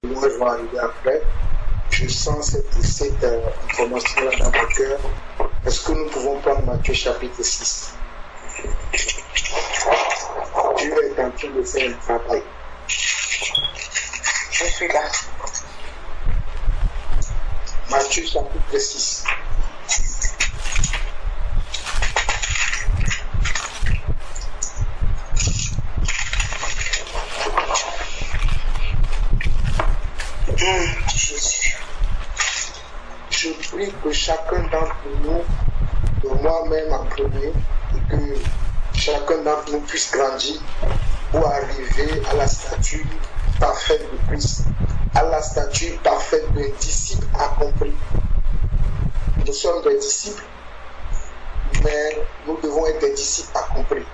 moi je vais arriver après. Je sens cette information-là dans mon cœur. Est-ce que nous pouvons prendre Matthieu chapitre 6? Dieu est en train de faire un travail. Je suis là. Matthieu chapitre 6. Je prie que chacun d'entre nous, de moi-même en premier, et que chacun d'entre nous puisse grandir pour arriver à la stature parfaite de Christ, à la stature parfaite d'un disciple accompli. Nous sommes des disciples, mais nous devons être des disciples accomplis.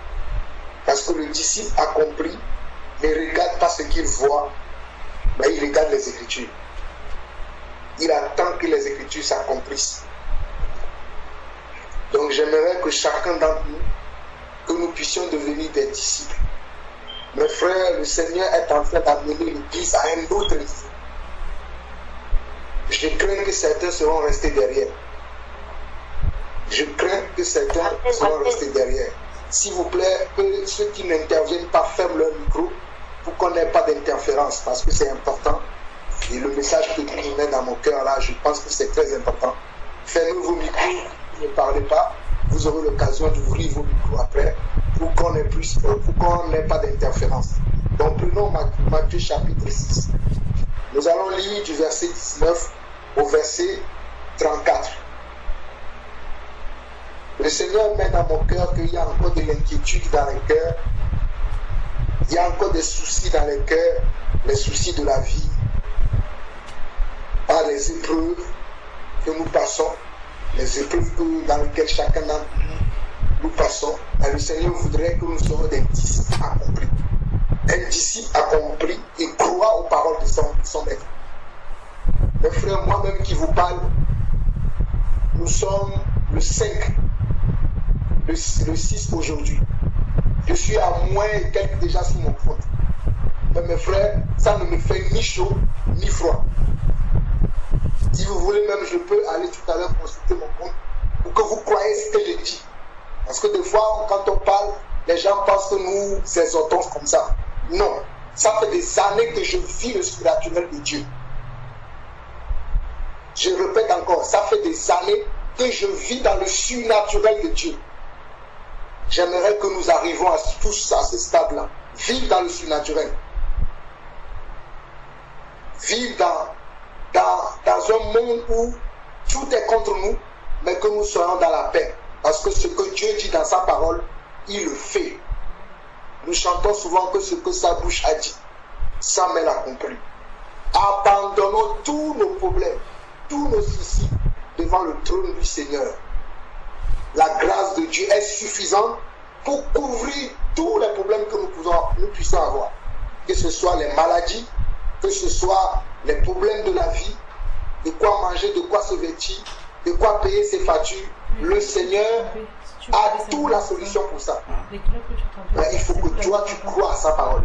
Parce que le disciple accompli ne regarde pas ce qu'il voit, mais il regarde les Écritures. Il attend que les Écritures s'accomplissent. Donc j'aimerais que chacun d'entre nous, que nous puissions devenir des disciples. Mes frères, le Seigneur est en train d'amener l'Église à un autre niveau. Je crains que certains seront restés derrière. Je crains que certains seront restés derrière. S'il vous plaît, que ceux qui n'interviennent pas ferment leur micro pour qu'on n'ait pas d'interférence, parce que c'est important. Et le message que Dieu met dans mon cœur là, je pense que c'est très important. Fermez vos micros, ne parlez pas. Vous aurez l'occasion d'ouvrir vos micros après pour qu'on n'ait pas d'interférence. Donc prenons Matthieu chapitre 6. Nous allons lire du verset 19 au verset 34. Le Seigneur met dans mon cœur qu'il y a encore de l'inquiétude dans les cœurs. Il y a encore des soucis dans les cœurs, les soucis de la vie, par les épreuves que nous passons, les épreuves dans lesquelles chacun d'entre nous passons. Et le Seigneur voudrait que nous soyons des disciples accomplis. Un disciple accompli et croit aux paroles de son maître. Mes frères, moi-même qui vous parle, nous sommes le 5, le 6 aujourd'hui. Je suis à moins et quelques déjà sur mon compte. Mais mes frères, ça ne me fait ni chaud ni froid. Si vous voulez même, je peux aller tout à l'heure consulter mon compte pour que vous croyez ce que je dis. Parce que des fois, quand on parle, les gens pensent que nous exhortons comme ça. Non, ça fait des années que je vis le surnaturel de Dieu. Je répète encore, ça fait des années que je vis dans le surnaturel de Dieu. J'aimerais que nous arrivions tous à ce stade-là. Vivre dans le surnaturel. Vivre dans un monde où tout est contre nous, mais que nous soyons dans la paix. Parce que ce que Dieu dit dans sa parole, il le fait. Nous chantons souvent que ce que sa bouche a dit, sa main l'accomplit. Abandonnons tous nos problèmes, tous nos soucis devant le trône du Seigneur. La grâce de Dieu est suffisante pour couvrir tous les problèmes que nous puissions avoir. Que ce soit les maladies, que ce soit les problèmes de la vie, de quoi manger, de quoi se vêtir, de quoi payer ses factures. Le Seigneur a toute la solution pour ça. Mais il faut que toi, tu crois à sa parole.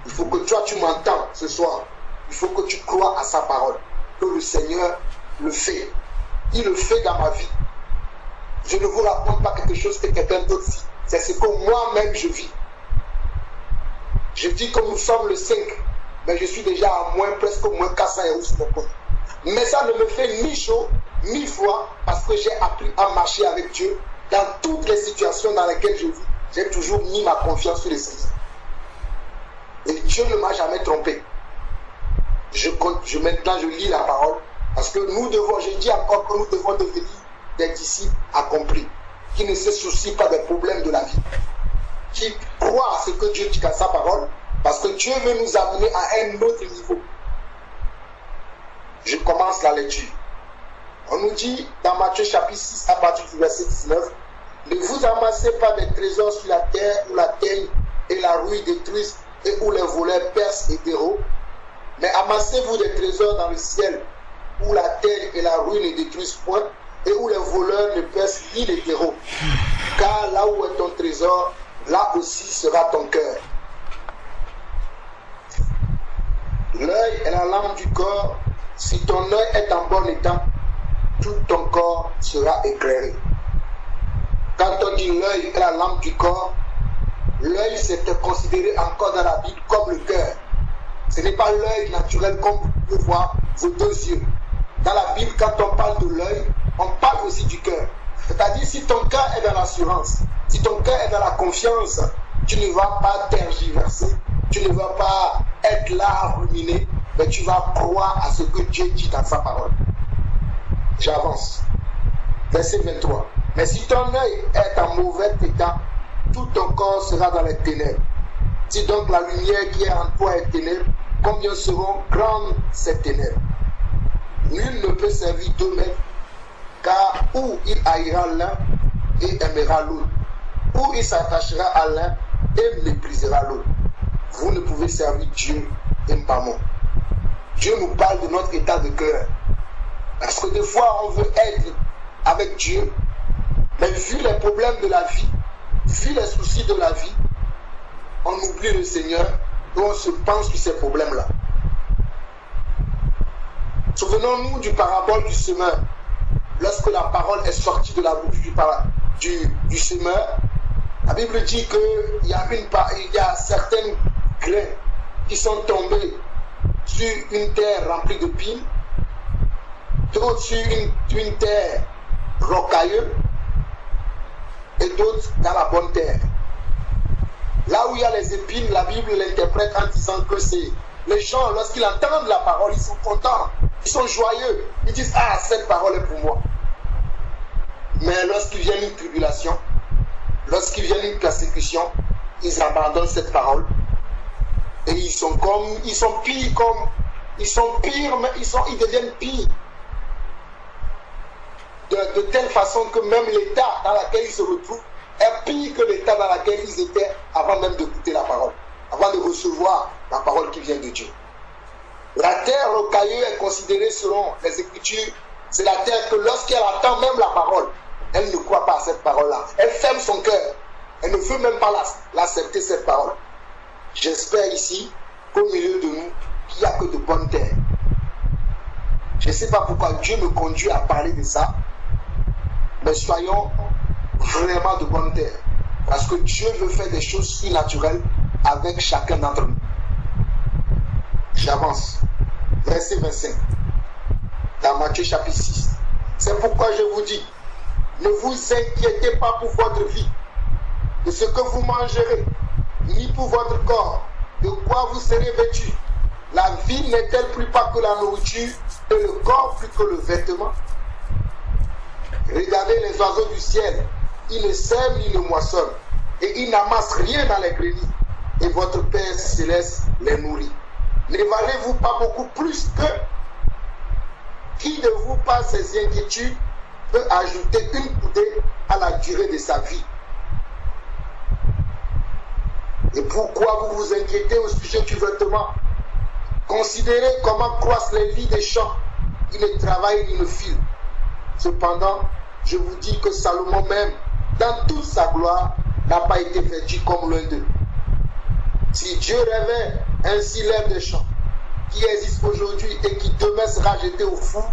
Il faut que toi, tu m'entends ce soir. Il faut que tu crois à sa parole. Que le Seigneur le fait. Il le fait dans ma vie. Je ne vous raconte pas quelque chose que quelqu'un d'autre vit. C'est ce que moi-même je vis. Je dis que nous sommes le 5, mais je suis déjà à presque moins 400 € sur mon compte. Mais ça ne me fait ni chaud, ni froid, parce que j'ai appris à marcher avec Dieu. Dans toutes les situations dans lesquelles je vis, j'ai toujours mis ma confiance sur le Seigneur. Et Dieu ne m'a jamais trompé. Maintenant, je lis la parole, parce que nous devons, je dis encore que nous devons devenir des disciples accomplis, qui ne se soucient pas des problèmes de la vie, qui croient à ce que Dieu dit dans sa parole, parce que Dieu veut nous amener à un autre niveau. Je commence la lecture. On nous dit dans Matthieu chapitre 6 à partir du verset 19, ne vous amassez pas des trésors sur la terre où la terre et la rouille détruisent et où les voleurs percent et dérobent, mais amassez-vous des trésors dans le ciel où la terre et la rouille ne détruisent point et où les voleurs ne percent ni ne dérobent. Car là où est ton trésor, là aussi sera ton cœur. L'œil est la lampe du corps. Si ton œil est en bon état, tout ton corps sera éclairé. Quand on dit l'œil est la lampe du corps, l'œil c'était considéré encore dans la Bible comme le cœur. Ce n'est pas l'œil naturel comme vous pouvez voir vos deux yeux. Dans la Bible, quand on parle de l'œil, on parle aussi du cœur. C'est-à-dire si ton cœur est dans l'assurance, si ton cœur est dans la confiance, tu ne vas pas tergiverser, tu ne vas pas être là à ruminer, mais tu vas croire à ce que Dieu dit dans sa parole. J'avance. Verset 23. Mais si ton œil est en mauvais état, tout ton corps sera dans les ténèbres. Si donc la lumière qui est en toi est ténèbres, combien seront grandes ces ténèbres? Nul ne peut servir deux maîtres, car ou il haïra l'un et aimera l'autre, ou il s'attachera à l'un et méprisera l'autre. Vous ne pouvez servir Dieu et Mammon. Dieu nous parle de notre état de cœur. Parce que des fois, on veut être avec Dieu, mais vu les problèmes de la vie, vu les soucis de la vie, on oublie le Seigneur et on se pense sur ces problèmes-là. Souvenons-nous du parabole du semeur. Lorsque la parole est sortie de la bouche du semeur, la Bible dit qu'il y a certaines graines qui sont tombées sur une terre remplie de pines, d'autres sur une terre rocailleuse et d'autres dans la bonne terre. Là où il y a les épines, la Bible l'interprète en disant que c'est les gens, lorsqu'ils entendent la parole, ils sont contents, ils sont joyeux, ils disent « Ah, cette parole est pour moi ». Mais lorsqu'il vient une tribulation, lorsqu'il vient une persécution, ils abandonnent cette parole. Et ils deviennent pires. De telle façon que même l'état dans lequel ils se retrouvent est pire que l'état dans lequel ils étaient avant même d'écouter la parole, avant de recevoir la parole qui vient de Dieu. La terre rocailleuse est considérée selon les Écritures, c'est la terre que lorsqu'elle entend même la parole, elle ne croit pas à cette parole-là. Elle ferme son cœur. Elle ne veut même pas l'accepter, cette parole. J'espère ici qu'au milieu de nous, qu'il n'y a que de bonnes terres. Je ne sais pas pourquoi Dieu me conduit à parler de ça, mais soyons vraiment de bonnes terres. Parce que Dieu veut faire des choses surnaturelles avec chacun d'entre nous. J'avance. Verset 25. Dans Matthieu chapitre 6. C'est pourquoi je vous dis, ne vous inquiétez pas pour votre vie, de ce que vous mangerez, ni pour votre corps, de quoi vous serez vêtus. La vie n'est-elle plus pas que la nourriture, et le corps plus que le vêtement? Regardez les oiseaux du ciel, ils ne sèment ni ne moissonnent, et ils n'amassent rien dans les greniers, et votre Père céleste les nourrit. Ne valez-vous pas beaucoup plus que qui de vous, par ses inquiétudes, peut ajouter une coudée à la durée de sa vie? Et pourquoi vous vous inquiétez au sujet du vêtement? Considérez comment croissent les lits des champs. Ils ne travaillent ni ne filent. Cependant, je vous dis que Salomon même, dans toute sa gloire, n'a pas été vêtu comme l'un d'eux. Si Dieu rêvait ainsi l'herbe des champs, qui existe aujourd'hui et qui demain sera jeté au four,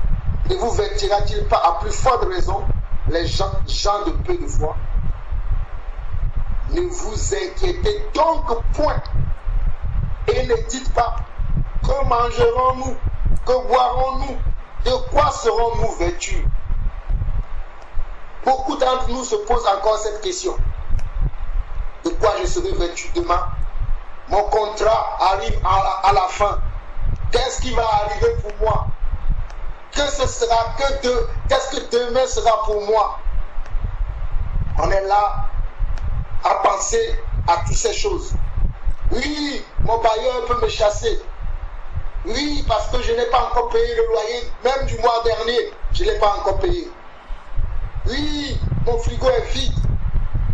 ne vous vêtira-t-il pas à plus forte raison les gens de peu de foi? Ne vous inquiétez donc point et ne dites pas que mangerons-nous, que boirons-nous, de quoi serons-nous vêtus? Beaucoup d'entre nous se posent encore cette question. De quoi je serai vêtu demain? Mon contrat arrive à la fin. Qu'est-ce qui va arriver pour moi? Qu'est-ce que demain sera pour moi? On est là à penser à toutes ces choses. Oui, mon bailleur peut me chasser. Oui, parce que je n'ai pas encore payé le loyer, même du mois dernier, je ne l'ai pas encore payé. Oui, mon frigo est vide.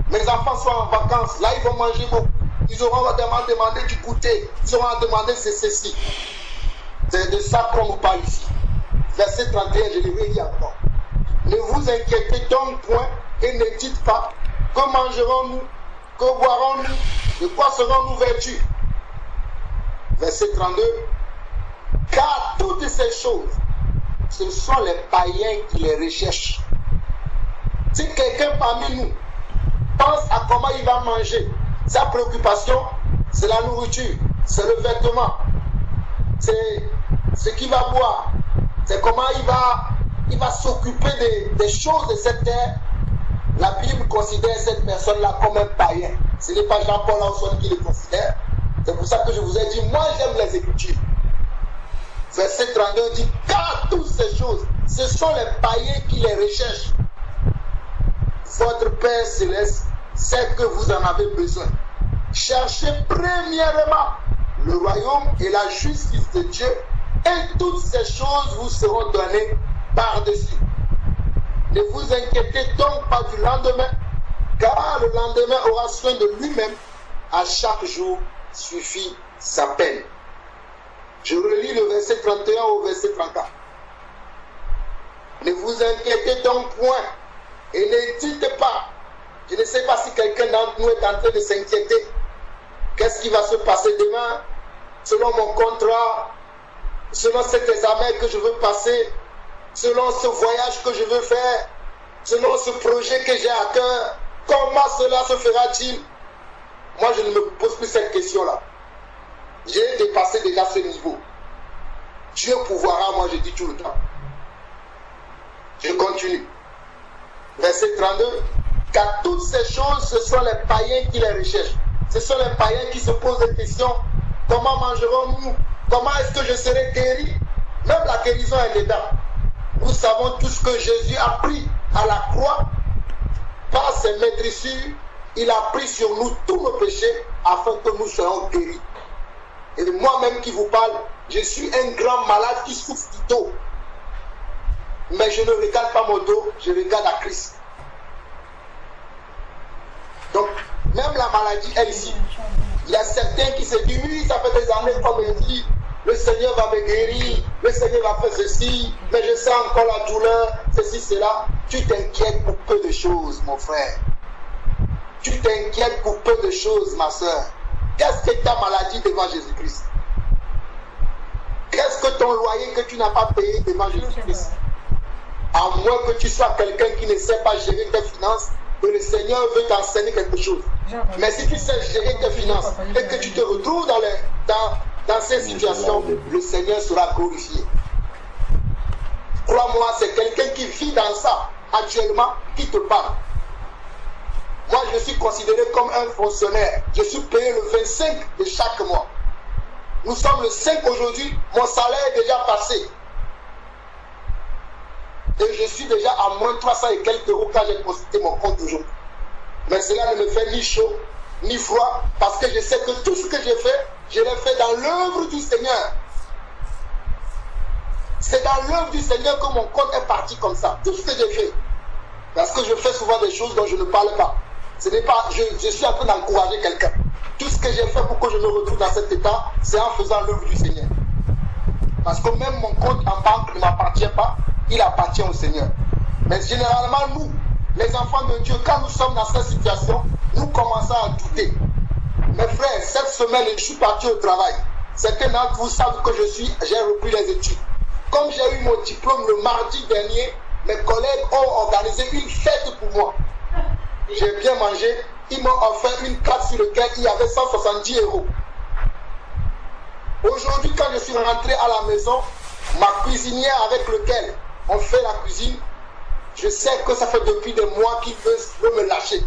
Mes enfants sont en vacances, là ils vont manger beaucoup. Ils auront demandé du goûter, ils auront demandé ceci. C'est de ça qu'on nous parle ici. Verset 31, je le vais dire encore. Ne vous inquiétez donc point et ne dites pas que mangerons-nous, que boirons-nous, de quoi serons-nous vêtus? Verset 32. toutes ces choses, ce sont les païens qui les recherchent. Si quelqu'un parmi nous pense à comment il va manger, sa préoccupation, c'est la nourriture, c'est le vêtement, c'est ce qu'il va boire, c'est comment il va s'occuper des choses de cette terre. La Bible considère cette personne-là comme un païen. Ce n'est pas Jean-Paul Anson qui le considère. C'est pour ça que je vous ai dit, moi j'aime les Écritures. Verset 32 dit, car toutes ces choses, ce sont les païens qui les recherchent. Votre Père Céleste sait que vous en avez besoin. Cherchez premièrement le royaume et la justice de Dieu, et toutes ces choses vous seront données par-dessus. Ne vous inquiétez donc pas du lendemain, car le lendemain aura soin de lui-même. À chaque jour suffit sa peine. Je relis le verset 31 au verset 34. Ne vous inquiétez donc point et ne dites pas. Je ne sais pas si quelqu'un d'entre nous est en train de s'inquiéter. Qu'est-ce qui va se passer demain? Selon mon contrat, selon cet examen que je veux passer, selon ce voyage que je veux faire, selon ce projet que j'ai à cœur, comment cela se fera-t-il? Moi, je ne me pose plus cette question-là. J'ai dépassé déjà ce niveau. Dieu pourvoira, moi je dis tout le temps. Je continue. Verset 32. Car toutes ces choses, ce sont les païens qui les recherchent. Ce sont les païens qui se posent des questions. Comment mangerons-nous? Comment est-ce que je serai guéri? Même la guérison est dedans. Nous savons tous que Jésus a pris à la croix, par ses maîtrissures, il a pris sur nous tous nos péchés afin que nous soyons guéris. Et moi-même qui vous parle, je suis un grand malade qui souffre du dos. Mais je ne regarde pas mon dos, je regarde à Christ. Donc, même la maladie est ici. Il y a certains qui se disent, oui, ça fait des années qu'on me dit, le Seigneur va me guérir, le Seigneur va faire ceci, mais je sens encore la douleur, ceci, cela. Tu t'inquiètes pour peu de choses, mon frère. Tu t'inquiètes pour peu de choses, ma soeur. Qu'est-ce que ta maladie devant Jésus-Christ? Qu'est-ce que ton loyer que tu n'as pas payé devant Jésus-Christ? À moins que tu sois quelqu'un qui ne sait pas gérer tes finances, que le Seigneur veut t'enseigner quelque chose. Mais si tu sais gérer tes finances et que tu te retrouves dans ces situations, le Seigneur sera glorifié. Crois-moi, c'est quelqu'un qui vit dans ça actuellement qui te parle. Moi, je suis considéré comme un fonctionnaire. Je suis payé le 25 de chaque mois. Nous sommes le 5 aujourd'hui. Mon salaire est déjà passé. Et je suis déjà à moins 300 et quelques euros quand j'ai consulté mon compte aujourd'hui. Mais cela ne me fait ni chaud, ni froid, parce que je sais que tout ce que j'ai fait, je l'ai fait dans l'œuvre du Seigneur. C'est dans l'œuvre du Seigneur que mon compte est parti comme ça. Tout ce que j'ai fait. Parce que je fais souvent des choses dont je ne parle pas. Ce n'est pas, je suis en train d'encourager quelqu'un. Tout ce que j'ai fait pour que je me retrouve dans cet état, c'est en faisant l'œuvre du Seigneur. Parce que même mon compte en banque ne m'appartient pas, il appartient au Seigneur. Mais généralement, nous, les enfants de Dieu, quand nous sommes dans cette situation, nous commençons à douter. Mes frères, cette semaine, je suis parti au travail. Certains d'entre vous savent que j'ai repris les études. Comme j'ai eu mon diplôme le mardi dernier, mes collègues ont organisé une fête pour moi. J'ai bien mangé. Ils m'ont offert une carte sur laquelle il y avait 170 euros. Aujourd'hui, quand je suis rentré à la maison, ma cuisinière avec laquelle on fait la cuisine, je sais que ça fait depuis des mois qu'il veut me lâcher.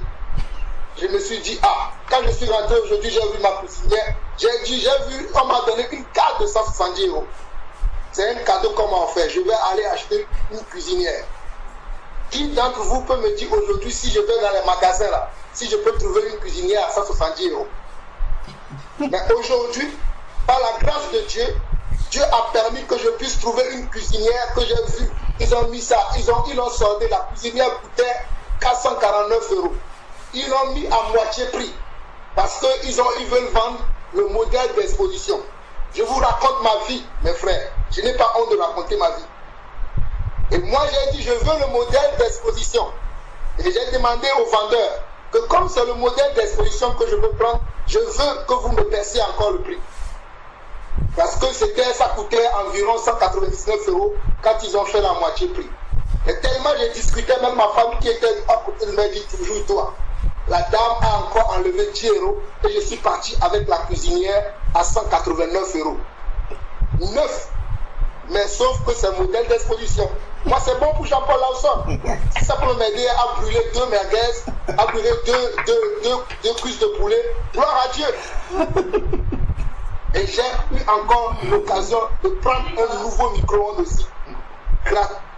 Je me suis dit, ah, quand je suis rentré aujourd'hui, j'ai vu ma cuisinière, on m'a donné une carte de 170 euros. C'est un cadeau qu'on m'a offert. Je vais aller acheter une cuisinière. Qui d'entre vous peut me dire aujourd'hui, si je vais dans les magasins là, si je peux trouver une cuisinière à 170 euros? Mais aujourd'hui, par la grâce de Dieu, Dieu a permis que je puisse trouver une cuisinière que j'ai vue. Ils ont mis ça, ils l'ont soldé. La cuisinière coûtait 449 euros. Ils l'ont mis à moitié prix. Parce qu'ils veulent vendre le modèle d'exposition. Je vous raconte ma vie, mes frères. Je n'ai pas honte de raconter ma vie. Et moi, j'ai dit, je veux le modèle d'exposition. Et j'ai demandé au vendeur que comme c'est le modèle d'exposition que je veux prendre, je veux que vous me baissez encore le prix. Parce que ça coûtait environ 199 € quand ils ont fait la moitié prix. Et tellement j'ai discuté, même ma femme qui était à côté de moi dit toujours toi. La dame a encore enlevé 10 € et je suis parti avec la cuisinière à 189 €. Neuf. Mais sauf que c'est un modèle d'exposition. Moi, c'est bon pour Jean-Paul Lawson. Si ça peut m'aider à brûler 2 merguez, à brûler deux cuisses de poulet, gloire à Dieu. Et j'ai eu encore l'occasion de prendre un nouveau micro-ondes aussi,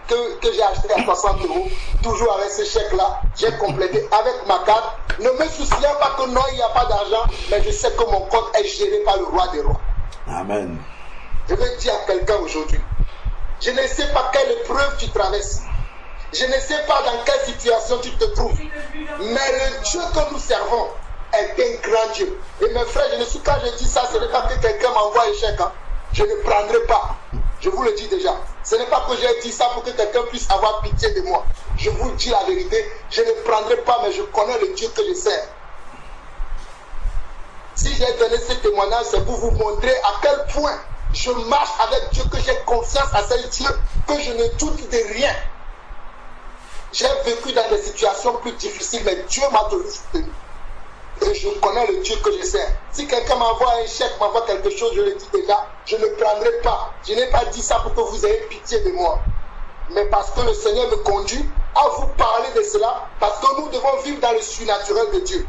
que j'ai acheté à 60 €. Toujours avec ce chèque-là, j'ai complété avec ma carte. Ne me souciez pas que non, il n'y a pas d'argent, mais je sais que mon compte est géré par le roi des rois. Amen. Je veux dire à quelqu'un aujourd'hui, je ne sais pas quelle épreuve tu traverses. Je ne sais pas dans quelle situation tu te trouves. Mais le Dieu que nous servons est un grand Dieu. Et mes frères, quand je dis ça, ce n'est pas que quelqu'un m'envoie un chèque. Hein. Je ne prendrai pas. Je vous le dis déjà. Ce n'est pas que j'ai dit ça pour que quelqu'un puisse avoir pitié de moi. Je vous dis la vérité. Je ne prendrai pas, mais je connais le Dieu que je sers. Si j'ai donné ce témoignage, c'est pour vous montrer à quel point je marche avec Dieu, que j'ai confiance à ce Dieu, que je ne doute de rien. J'ai vécu dans des situations plus difficiles, mais Dieu m'a toujours soutenu. Et je connais le Dieu que je sers. Si quelqu'un m'envoie un chèque, m'envoie quelque chose, je le dis déjà, je ne prendrai pas. Je n'ai pas dit ça pour que vous ayez pitié de moi. Mais parce que le Seigneur me conduit à vous parler de cela, parce que nous devons vivre dans le surnaturel de Dieu.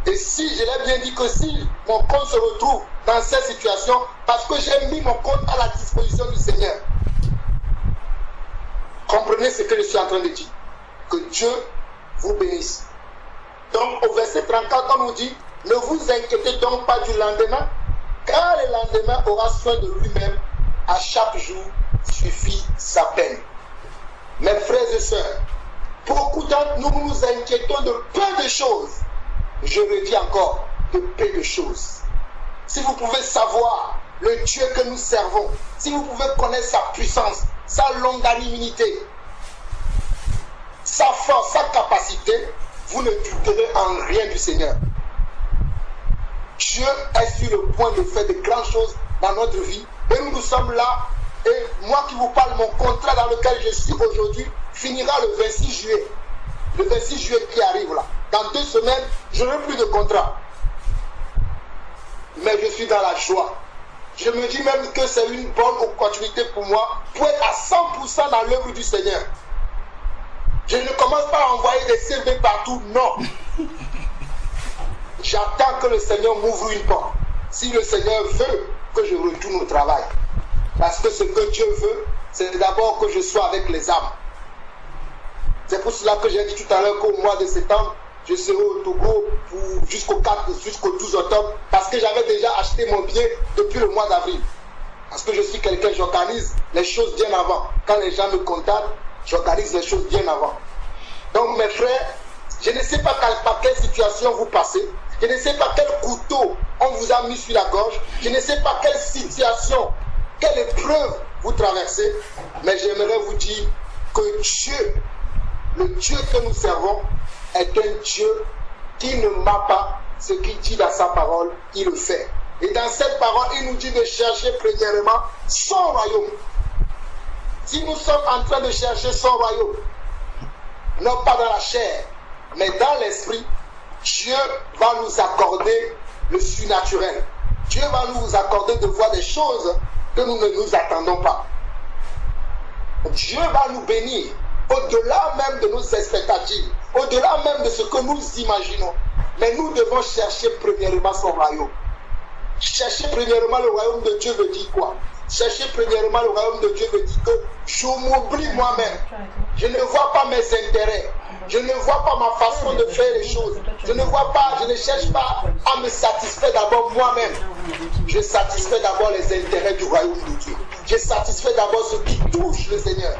Et si, je l'ai bien dit que si mon compte se retrouve dans cette situation, parce que j'ai mis mon compte à la disposition du Seigneur. Comprenez ce que je suis en train de dire. Que Dieu vous bénisse. Donc au verset 34, on nous dit, ne vous inquiétez donc pas du lendemain, car le lendemain aura soin de lui-même. À chaque jour suffit sa peine. Mes frères et sœurs, beaucoup d'entre nous nous inquiétons de peu de choses. Je le dis encore, de peu de choses. Si vous pouvez savoir le Dieu que nous servons, si vous pouvez connaître sa puissance, sa longanimité, sa force, sa capacité, vous ne douterez en rien du Seigneur. Dieu est sur le point de faire de grandes choses dans notre vie. Et nous sommes là. Et moi qui vous parle, mon contrat dans lequel je suis aujourd'hui finira le 26 juillet. Le 26 juillet qui arrive là. Dans 2 semaines, je n'aurai plus de contrat. Mais je suis dans la joie. Je me dis même que c'est une bonne opportunité pour moi pour être à 100% dans l'œuvre du Seigneur. Je ne commence pas à envoyer des CV partout, non. J'attends que le Seigneur m'ouvre une porte. Si le Seigneur veut que je retourne au travail. Parce que ce que Dieu veut, c'est d'abord que je sois avec les âmes. C'est pour cela que j'ai dit tout à l'heure qu'au mois de septembre, je serai au Togo jusqu'au 12 octobre, parce que j'avais déjà acheté mon billet depuis le mois d'avril. Parce que je suis quelqu'un, j'organise les choses bien avant. Quand les gens me contactent, j'organise les choses bien avant. Donc mes frères, je ne sais pas par quelle situation vous passez, je ne sais pas quel couteau on vous a mis sur la gorge, je ne sais pas quelle situation, quelle épreuve vous traversez, mais j'aimerais vous dire que Dieu, le Dieu que nous servons, est un Dieu qui ne ment pas. Ce qu'il dit dans sa parole, il le fait. Et dans cette parole, il nous dit de chercher premièrement son royaume. Si nous sommes en train de chercher son royaume, non pas dans la chair, mais dans l'esprit, Dieu va nous accorder le surnaturel. Dieu va nous accorder de voir des choses que nous ne nous attendons pas. Dieu va nous bénir au-delà même de nos expectatives, au-delà même de ce que nous imaginons. Mais nous devons chercher premièrement son royaume. Chercher premièrement le royaume de Dieu veut dire quoi? Chercher premièrement le royaume de Dieu veut dire que je m'oublie moi-même. Je ne vois pas mes intérêts. Je ne vois pas ma façon de faire les choses. Je ne cherche pas à me satisfaire d'abord moi-même. Je satisfais d'abord les intérêts du royaume de Dieu. Je satisfais d'abord ce qui touche le Seigneur.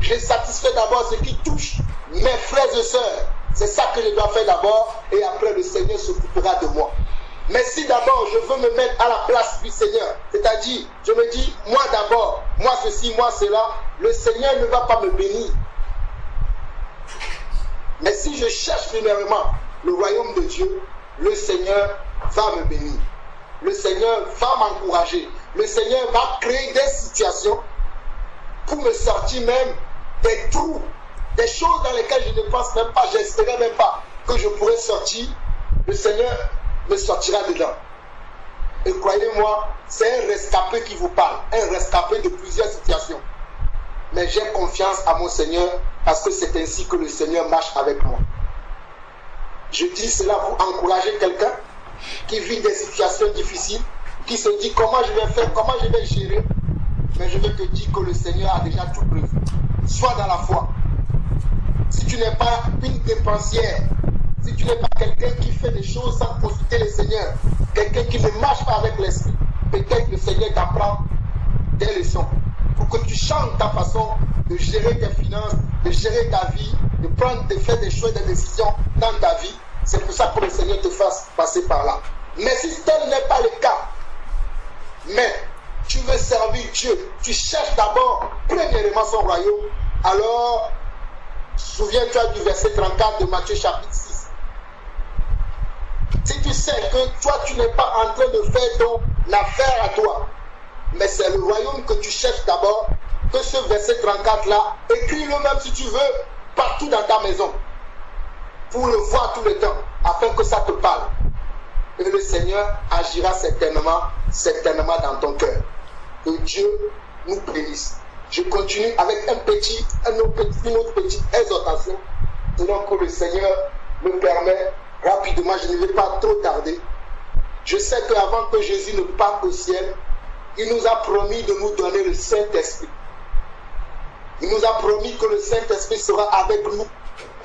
Je satisfais d'abord ce qui touche mes frères et sœurs. C'est ça que je dois faire d'abord et après le Seigneur s'occupera de moi. Mais si d'abord je veux me mettre à la place du Seigneur, c'est-à-dire je me dis moi d'abord, moi ceci, moi cela, le Seigneur ne va pas me bénir. Mais si je cherche premièrement le royaume de Dieu, le Seigneur va me bénir. le Seigneur va m'encourager. Le Seigneur va créer des situations pour me sortir même des trous, des choses dans lesquelles je ne pense même pas, j'espérais même pas que je pourrais sortir. Le Seigneur me sortira dedans. Et croyez-moi, c'est un rescapé qui vous parle, un rescapé de plusieurs situations. Mais j'ai confiance à mon Seigneur parce que c'est ainsi que le Seigneur marche avec moi. Je dis cela pour encourager quelqu'un qui vit des situations difficiles, qui se dit comment je vais faire, comment je vais gérer. Mais je veux te dire que le Seigneur a déjà tout prévu. Sois dans la foi. Si tu n'es pas une dépensière, si tu n'es pas quelqu'un qui fait des choses sans consulter le Seigneur, quelqu'un qui ne marche pas avec l'esprit, peut-être le Seigneur t'apprend des leçons pour que tu changes ta façon de gérer tes finances, de gérer ta vie, de faire des choix, des décisions dans ta vie. C'est pour ça que le Seigneur te fasse passer par là. Mais si tel n'est pas le cas, mais tu veux servir Dieu, tu cherches d'abord premièrement son royaume, alors souviens-toi du verset 34 de Matthieu chapitre 6. Si tu sais que toi tu n'es pas en train de faire ton affaire à toi, mais c'est le royaume que tu cherches d'abord, que ce verset 34 là, écris-le même si tu veux, partout dans ta maison, pour le voir tout le temps, afin que ça te parle. Et le Seigneur agira certainement dans ton cœur. Que Dieu nous bénisse. Je continue avec une autre petite exhortation, selon que le Seigneur me permet rapidement, je ne vais pas trop tarder. Je sais qu'avant que Jésus ne parte au ciel, il nous a promis de nous donner le Saint-Esprit. Il nous a promis que le Saint-Esprit sera avec nous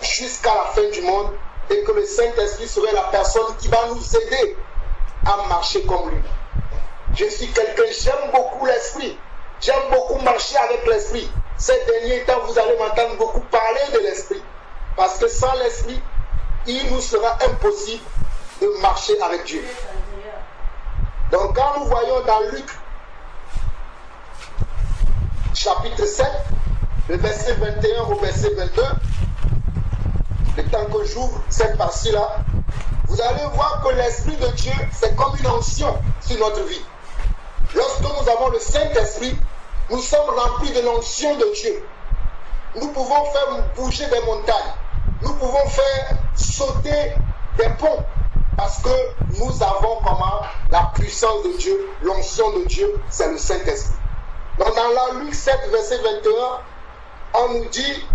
jusqu'à la fin du monde et que le Saint-Esprit serait la personne qui va nous aider à marcher comme lui. Je suis quelqu'un, j'aime beaucoup l'Esprit. J'aime beaucoup marcher avec l'Esprit. Ces derniers temps, vous allez m'entendre beaucoup parler de l'Esprit. Parce que sans l'Esprit, il nous sera impossible de marcher avec Dieu. Donc quand nous voyons dans Luc, chapitre 7, le verset 21 au verset 22, le temps que j'ouvre cette partie-là, vous allez voir que l'Esprit de Dieu, c'est comme une onction sur notre vie. Lorsque nous avons le Saint-Esprit, nous sommes remplis de l'onction de Dieu. Nous pouvons faire bouger des montagnes. Nous pouvons faire sauter des ponts. Parce que nous avons comment la puissance de Dieu, l'onction de Dieu, c'est le Saint-Esprit. Donc dans la Luc 7, verset 21, on nous dit,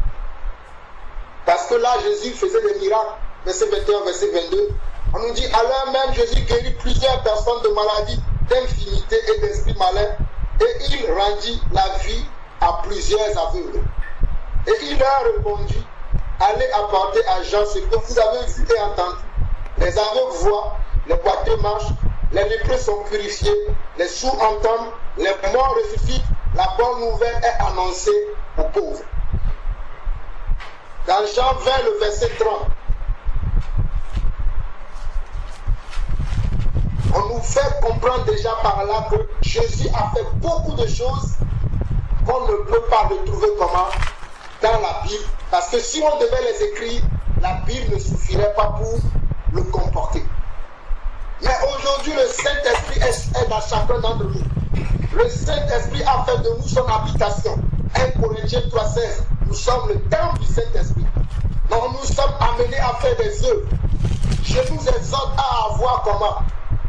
parce que là Jésus faisait des miracles, verset 21, verset 22, on nous dit, à l'heure même Jésus guérit plusieurs personnes de maladies, d'infirmités et d'esprits malins, et il rendit la vie à plusieurs aveugles. Et il leur répondit, allez apporter à Jean ce que vous avez vu et entendu. Les aveugles voient, les boiteux marchent, les lépreux sont purifiés, les sourds entendent, les morts ressuscitent, la bonne nouvelle est annoncée aux pauvres. Dans Jean 20, le verset 30, on nous fait comprendre déjà par là que Jésus a fait beaucoup de choses qu'on ne peut pas retrouver comment dans la Bible. Parce que si on devait les écrire, la Bible ne suffirait pas pour le comporter. Mais aujourd'hui, le Saint-Esprit est dans chacun d'entre nous. Le Saint-Esprit a fait de nous son habitation. 1 Corinthiens 3,16. Nous sommes le temple du Saint-Esprit. Donc nous sommes amenés à faire des œuvres. Je nous exhorte à avoir comment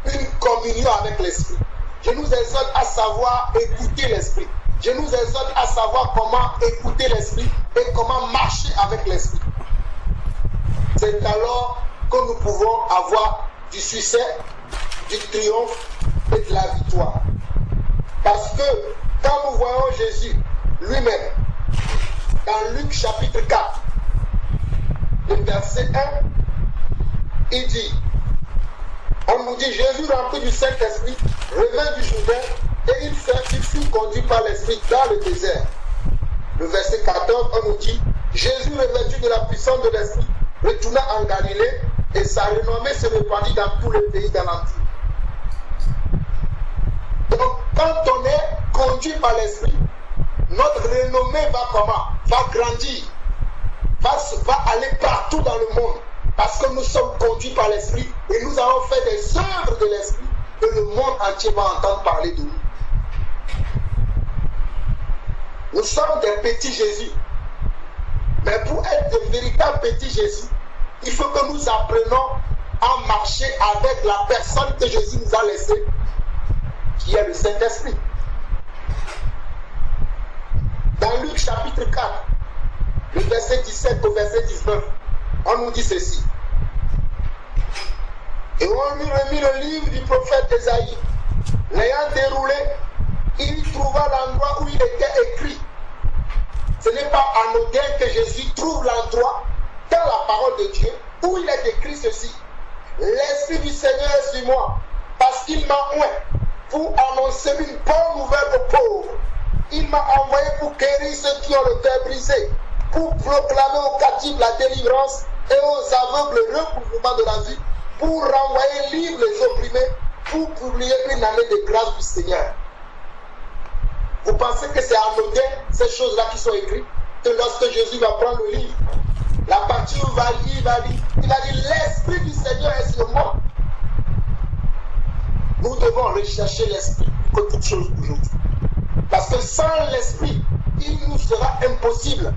une communion avec l'Esprit. Je nous exhorte à savoir écouter l'Esprit. Je nous exhorte à savoir comment écouter l'Esprit et comment marcher avec l'Esprit. C'est alors que nous pouvons avoir du succès, du triomphe et de la victoire. Parce que quand nous voyons Jésus lui-même, dans Luc chapitre 4, le verset 1, il dit, on nous dit, Jésus rempli du Saint-Esprit, revint du Jourdain, et il fut conduit par l'Esprit dans le désert. Le verset 14, on nous dit, Jésus revêtu de la puissance de l'Esprit, retourna en Galilée, et sa renommée se répandit dans tout le pays d'alentour. Donc, quand on est conduit par l'Esprit, notre renommée va comment? Va grandir, va aller partout dans le monde. Parce que nous sommes conduits par l'Esprit et nous avons fait des œuvres de l'Esprit que le monde entier va entendre parler de nous. Nous sommes des petits Jésus. Mais pour être de véritables petits Jésus, il faut que nous apprenions à marcher avec la personne que Jésus nous a laissée, qui est le Saint-Esprit. Dans Luc chapitre 4, le verset 17 au verset 19, on nous dit ceci. Et on lui remit le livre du prophète Ésaïe. L'ayant déroulé, il trouva l'endroit où il était écrit. Ce n'est pas anodin que Jésus trouve l'endroit dans la parole de Dieu où il est écrit ceci. L'Esprit du Seigneur est sur moi, parce qu'il m'a oint pour annoncer une bonne nouvelle aux pauvres. Il m'a envoyé pour guérir ceux qui ont le cœur brisé, pour proclamer aux captifs la délivrance et aux aveugles le recouvrement de la vie, pour renvoyer libres les opprimés, pour publier une année de grâce du Seigneur. Vous pensez que c'est anodin, ces choses-là qui sont écrites, que lorsque Jésus va prendre le livre, la partie où il va dire, l'Esprit du Seigneur est sur moi. Nous devons rechercher l'Esprit que toute chose aujourd'hui. Parce que sans l'Esprit, il nous sera impossible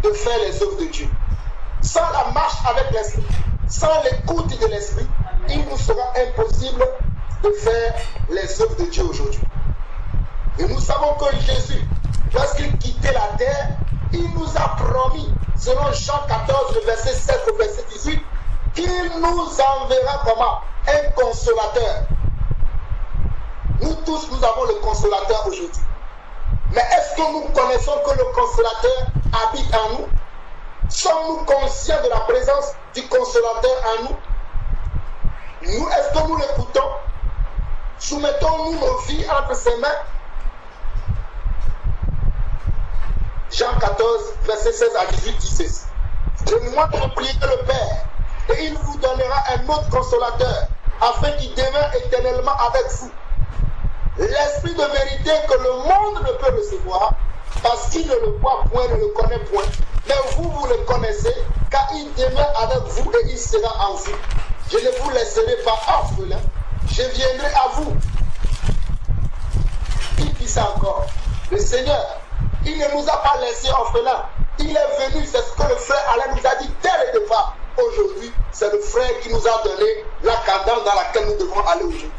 de faire les œuvres de Dieu. Sans la marche avec l'Esprit, sans l'écoute de l'Esprit, il nous sera impossible de faire les œuvres de Dieu aujourd'hui. Et nous savons que Jésus, lorsqu'il quittait la terre, il nous a promis, selon Jean 14, le verset 7 au verset 18, qu'il nous enverra comment? Un consolateur. Nous tous, nous avons le consolateur aujourd'hui. Mais est-ce que nous connaissons que le consolateur habite en nous? Sommes-nous conscients de la présence du consolateur en nous? Nous, est-ce que nous l'écoutons? Soumettons-nous nos vies entre ses mains? Jean 14, verset 16 à 18, dit ceci. Et moi, je prie le Père, et il vous donnera un autre consolateur, afin qu'il demeure éternellement avec vous. L'Esprit de vérité que le monde ne peut recevoir, parce qu'il ne le voit point, ne le connaît point. Mais vous, vous le connaissez, car il demeure avec vous et il sera en vous. Je ne vous laisserai pas orphelin, je viendrai à vous. Il dit ça encore. Le Seigneur, il ne nous a pas laissés orphelins. Il est venu, c'est ce que le frère Alain nous a dit dès le départ. Aujourd'hui, c'est le frère qui nous a donné la cadence dans laquelle nous devons aller aujourd'hui.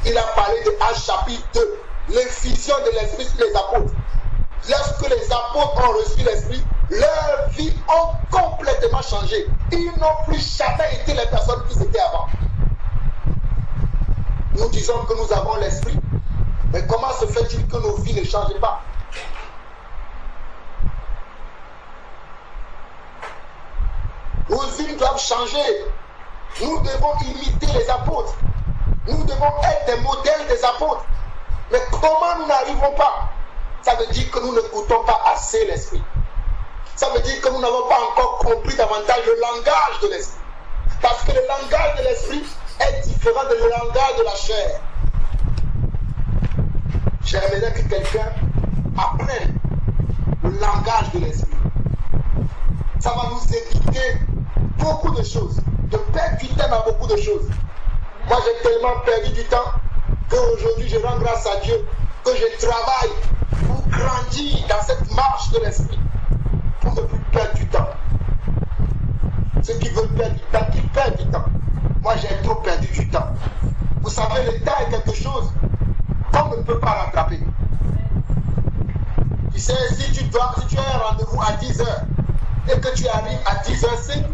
Il a parlé de Actes chapitre 2, l'effusion de l'Esprit sur les apôtres. Lorsque les apôtres ont reçu l'Esprit, leurs vies ont complètement changé. Ils n'ont plus jamais été les personnes qu'ils étaient avant. Nous disons que nous avons l'Esprit, mais comment se fait-il que nos vies ne changent pas? Nos vies doivent changer. Nous devons imiter les apôtres. Nous devons être des modèles des apôtres. Mais comment nous n'arrivons pas? Ça veut dire que nous n'écoutons pas assez l'Esprit. Ça veut dire que nous n'avons pas encore compris davantage le langage de l'Esprit. Parce que le langage de l'Esprit est différent de le langage de la chair. J'aimerais que quelqu'un apprenne le langage de l'Esprit. Ça va nous éviter beaucoup de choses, de perdre du temps dans beaucoup de choses. Moi, j'ai tellement perdu du temps qu'aujourd'hui, je rends grâce à Dieu que je travaille pour grandir dans cette marche de l'Esprit, pour ne plus perdre du temps. Ceux qui veulent perdre du temps, qu'ils perdent du temps. Moi, j'ai trop perdu du temps. Vous savez, le temps est quelque chose qu'on ne peut pas rattraper. Tu sais, si tu as un rendez-vous à 10h et que tu arrives à 10h05,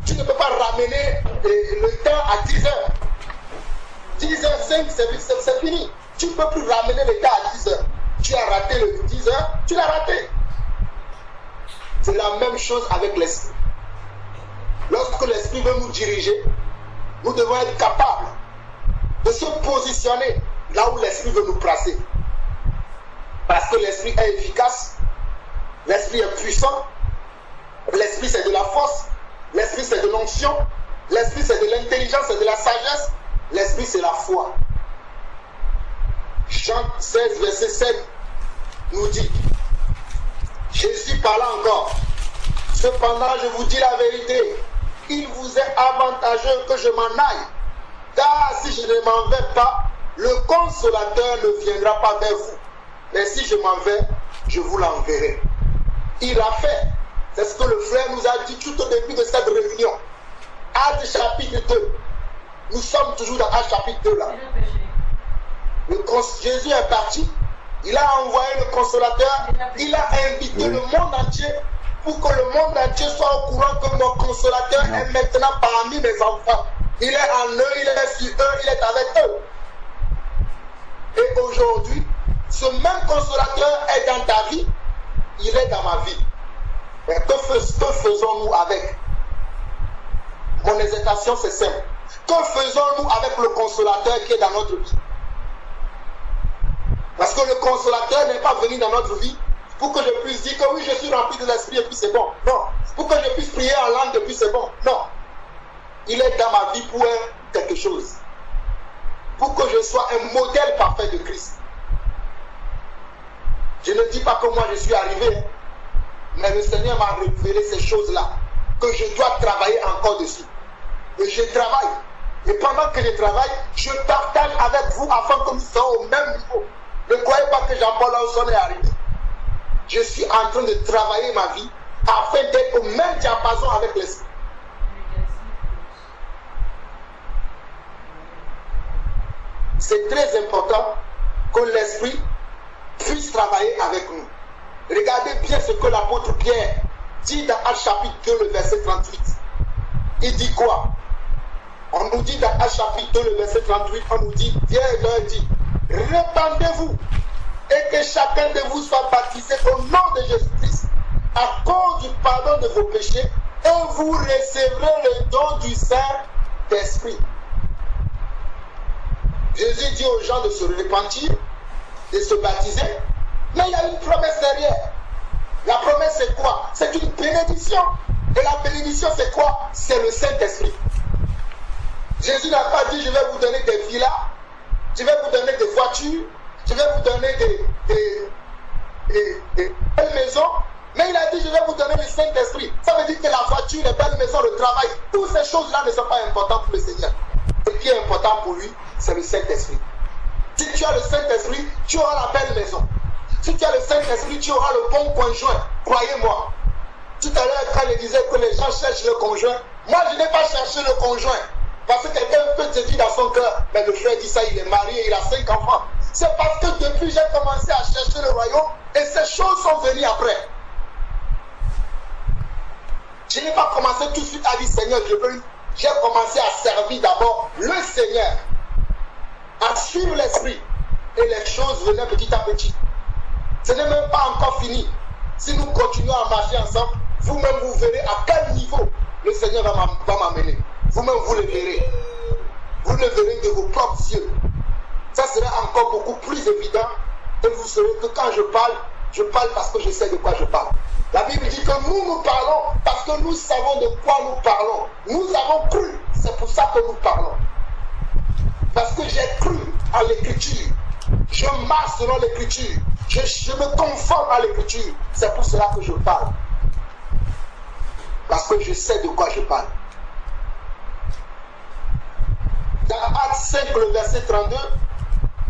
tu ne peux pas ramener le temps à 10h. 10h05, c'est fini. Tu ne peux plus ramener le temps à 10h. Tu as raté le 10h, tu l'as raté. C'est la même chose avec l'Esprit. Lorsque l'Esprit veut nous diriger, nous devons être capables de se positionner là où l'Esprit veut nous placer. Parce que l'Esprit est efficace, l'Esprit est puissant, l'Esprit c'est de la force, l'Esprit c'est de l'onction, l'Esprit c'est de l'intelligence, c'est de la sagesse, l'Esprit c'est la foi. Jean 16, verset 7 nous dit, Jésus parla encore, cependant je vous dis la vérité, il vous est avantageux que je m'en aille, Car si je ne m'en vais pas, le consolateur ne viendra pas vers vous. Mais si je m'en vais, je vous l'enverrai. Il a fait. C'est ce que le frère nous a dit tout au début de cette réunion. Actes chapitre 2. Nous sommes toujours dans Actes chapitre 2 là. Jésus est parti. Il a envoyé le consolateur. Il a invité le monde entier pour que le monde entier soit au courant que mon consolateur est maintenant parmi mes enfants. Il est en eux, il est sur eux, il est avec eux. Et aujourd'hui, ce même consolateur est dans ta vie, il est dans ma vie. Mais que faisons-nous avec? Mon hésitation, c'est simple. Que faisons-nous avec le consolateur qui est dans notre vie? Parce que le consolateur n'est pas venu dans notre vie pour que je puisse dire que oui, je suis rempli de l'esprit et puis c'est bon. Non. Pour que je puisse prier en langue et puis c'est bon. Non. Il est dans ma vie pour quelque chose. Pour que je sois un modèle parfait de Christ. Je ne dis pas que moi je suis arrivé, mais le Seigneur m'a révélé ces choses-là, que je dois travailler encore dessus. Et je travaille. Et pendant que je travaille, je partage avec vous afin que nous soyons au même niveau. Ne croyez pas que Jean-Paul Lawson est arrivé. Je suis en train de travailler ma vie afin d'être au même diapason avec l'esprit. C'est très important que l'esprit puisse travailler avec nous. Regardez bien ce que l'apôtre Pierre dit dans Actes chapitre 2, le verset 38. Il dit quoi? On nous dit dans Actes chapitre 2, le verset 38, on nous dit, Pierre leur dit, répandez-vous et que chacun de vous soit baptisé au nom de Jésus-Christ à cause du pardon de vos péchés et vous recevrez le don du Saint-Esprit. Jésus dit aux gens de se repentir, de se baptiser, mais il y a une promesse derrière. La promesse c'est quoi? C'est une bénédiction. Et la bénédiction c'est quoi? C'est le Saint-Esprit. Jésus n'a pas dit je vais vous donner des villas, je vais vous donner des voitures, je vais vous donner des belles maisons, mais il a dit je vais vous donner le Saint-Esprit. Ça veut dire que la voiture, les belles maisons, le travail, toutes ces choses-là ne sont pas importantes pour le Seigneur. Ce qui est important pour lui, c'est le Saint-Esprit. Si tu as le Saint-Esprit, tu auras la belle maison. Si tu as le Saint-Esprit, tu auras le bon conjoint. Croyez-moi. Tout à l'heure, quand il disait que les gens cherchent le conjoint, moi je n'ai pas cherché le conjoint. Parce que quelqu'un peut te dire dans son cœur, mais le frère dit ça, il est marié, il a 5 enfants. C'est parce que depuis j'ai commencé à chercher le royaume et ces choses sont venues après. Je n'ai pas commencé tout de suite à dire Seigneur, je veux. J'ai commencé à servir d'abord le Seigneur, à suivre l'esprit. Et les choses venaient petit à petit. Ce n'est même pas encore fini. Si nous continuons à marcher ensemble, vous-même vous verrez à quel niveau le Seigneur va m'amener. Vous-même vous le verrez. Vous le verrez de vos propres yeux. Ça sera encore beaucoup plus évident. Et vous saurez que quand je parle parce que je sais de quoi je parle. La Bible dit que nous parlons parce que nous savons de quoi nous parlons. Nous avons cru. C'est pour ça que nous parlons. Parce que j'ai cru à l'écriture. Je marche selon l'écriture. Je me conforme à l'écriture. C'est pour cela que je parle. Parce que je sais de quoi je parle. Dans Actes 5, le verset 32,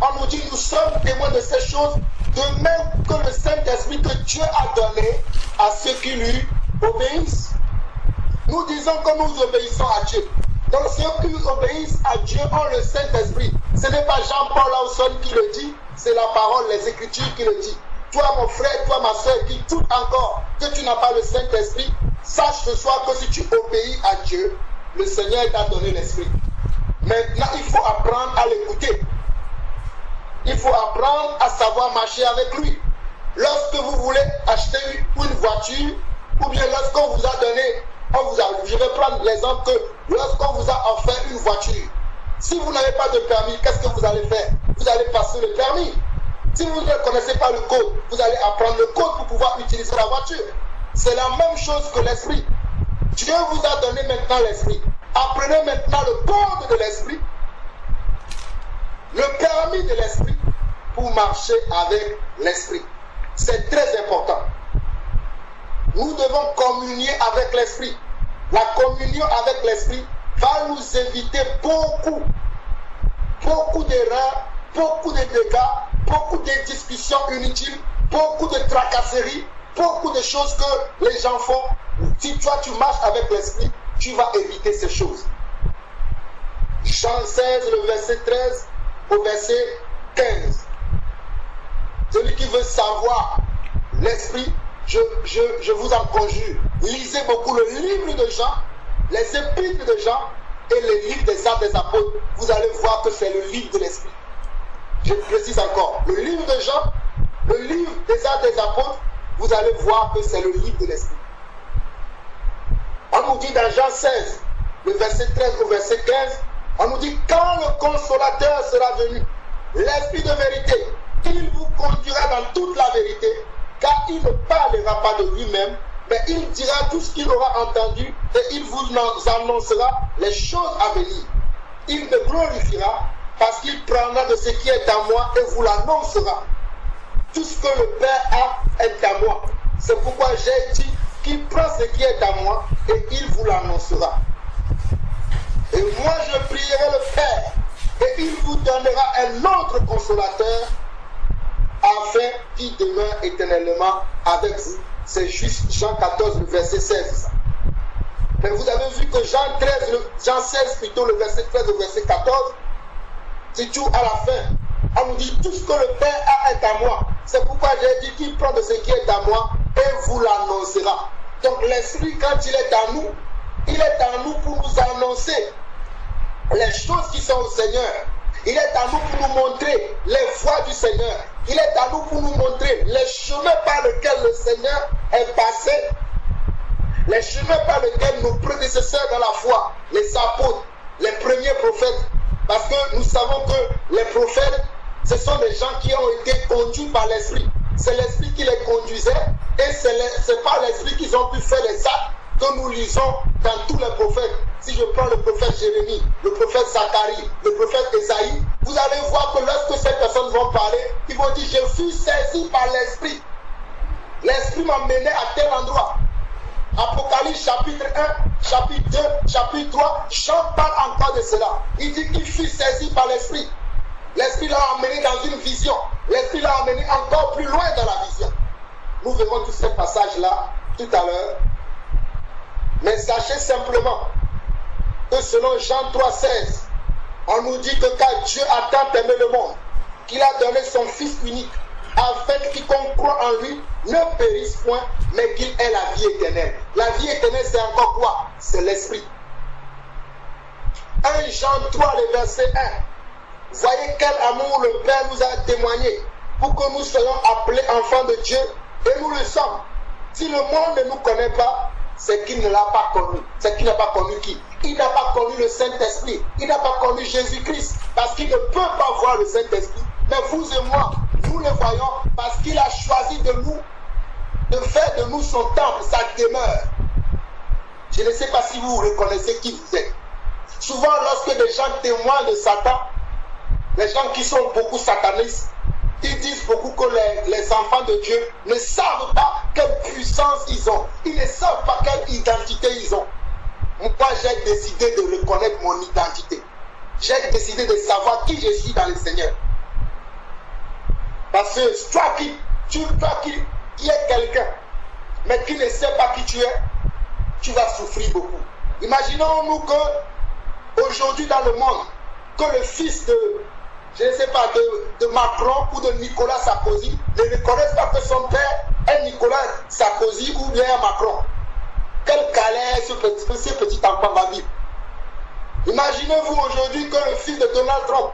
on nous dit nous sommes témoins de ces choses, de même que le Saint-Esprit que Dieu a donné à ceux qui lui obéissent. Nous disons que nous obéissons à Dieu. Donc ceux qui obéissent à Dieu ont le Saint-Esprit. Ce n'est pas Jean-Paul Lawson qui le dit, c'est la parole, les Écritures qui le dit. Toi mon frère, toi ma soeur qui doute encore que tu n'as pas le Saint-Esprit, sache ce soir que si tu obéis à Dieu, le Seigneur t'a donné l'Esprit. Maintenant, il faut apprendre à l'écouter. Il faut apprendre à savoir marcher avec lui. Lorsque vous voulez acheter une voiture, ou bien lorsqu'on vous a donné, je vais prendre l'exemple que lorsqu'on vous a offert une voiture, si vous n'avez pas de permis, qu'est-ce que vous allez faire? Vous allez passer le permis. Si vous ne connaissez pas le code, vous allez apprendre le code pour pouvoir utiliser la voiture. C'est la même chose que l'esprit. Dieu vous a donné maintenant l'esprit. Apprenez maintenant le code de l'esprit, le permis de l'esprit, pour marcher avec l'esprit. C'est très important. Nous devons communier avec l'esprit. La communion avec l'esprit va nous éviter beaucoup beaucoup d'erreurs, beaucoup de dégâts, beaucoup de discussions inutiles, beaucoup de tracasseries, beaucoup de choses que les gens font. Si toi tu marches avec l'esprit, tu vas éviter ces choses. Jean 16, le verset 13 au verset 15. Celui qui veut savoir l'esprit, je vous en conjure, lisez beaucoup le livre de Jean, les épîtres de Jean et les livres des Actes des Apôtres. Vous allez voir que c'est le livre de l'esprit. Je précise encore, le livre de Jean, le livre des Actes des Apôtres, vous allez voir que c'est le livre de l'esprit. On nous dit dans Jean 16, le verset 13 au verset 15, on nous dit, quand le consolateur sera venu, l'esprit de vérité, il vous conduira dans toute la vérité, car il ne parlera pas de lui-même, mais il dira tout ce qu'il aura entendu et il vous annoncera les choses à venir. Il me glorifiera parce qu'il prendra de ce qui est à moi et vous l'annoncera. Tout ce que le Père a est à moi. C'est pourquoi j'ai dit qu'il prend ce qui est à moi et il vous l'annoncera. Et moi je prierai le Père et il vous donnera un autre consolateur afin qu'il demeure éternellement avec vous. C'est juste Jean 14, le verset 16. Mais vous avez vu que Jean 16 plutôt, le verset 13 au verset 14, c'est tout à la fin. On nous dit tout ce que le Père a est à moi. C'est pourquoi j'ai dit qu'il prend de ce qui est à moi et vous l'annoncera. Donc l'Esprit, quand il est à nous, il est à nous pour nous annoncer les choses qui sont au Seigneur. Il est à nous pour nous montrer les voies du Seigneur. Il est à nous pour nous montrer les chemins par lesquels le Seigneur est passé. Les chemins par lesquels nos prédécesseurs dans la foi, les apôtres, les premiers prophètes. Parce que nous savons que les prophètes, ce sont des gens qui ont été conduits par l'Esprit. C'est l'Esprit qui les conduisait et c'est par l'Esprit qu'ils ont pu faire les actes que nous lisons dans tous les prophètes. Si je prends le prophète Jérémie, le prophète Zacharie, le prophète Esaïe, vous allez voir que lorsque ces personnes vont parler, ils vont dire, je fus saisi par l'Esprit. L'Esprit m'a mené à tel endroit. Apocalypse chapitre 1, chapitre 2, chapitre 3, Jean parle encore de cela. Il dit qu'il fut saisi par l'Esprit. L'Esprit l'a emmené dans une vision. L'Esprit l'a emmené encore plus loin dans la vision. Nous verrons tous ces passages-là tout à l'heure. Mais sachez simplement que selon Jean 3,16, on nous dit que car Dieu a tant aimé le monde, qu'il a donné son Fils unique, afin que quiconque croit en lui ne périsse point, mais qu'il ait la vie éternelle. La vie éternelle, c'est encore quoi? C'est l'Esprit. 1 Jean 3, le verset 1. Voyez quel amour le Père nous a témoigné pour que nous soyons appelés enfants de Dieu, et nous le sommes. Si le monde ne nous connaît pas, c'est qu'il ne l'a pas connu. C'est qu'il n'a pas connu qui? Il n'a pas connu le Saint-Esprit. Il n'a pas connu Jésus-Christ. Parce qu'il ne peut pas voir le Saint-Esprit. Mais vous et moi, nous le voyons parce qu'il a choisi de nous, de faire de nous son temple, sa demeure. Je ne sais pas si vous reconnaissez qui vous êtes. Souvent, lorsque des gens témoignent de Satan, les gens qui sont beaucoup satanistes, ils disent beaucoup que les enfants de Dieu ne savent pas quelle puissance ils ont. Ils ne savent pas quelle identité ils ont. Moi, j'ai décidé de reconnaître mon identité. J'ai décidé de savoir qui je suis dans le Seigneur. Parce que toi qui es quelqu'un, mais qui ne sais pas qui tu es, tu vas souffrir beaucoup. Imaginons-nous que aujourd'hui dans le monde, que le fils de, je ne sais pas, de Macron ou de Nicolas Sarkozy ne reconnaissent pas que son père est Nicolas Sarkozy ou bien Macron. Quel galère ce petit enfant va vivre. Imaginez-vous aujourd'hui que le fils de Donald Trump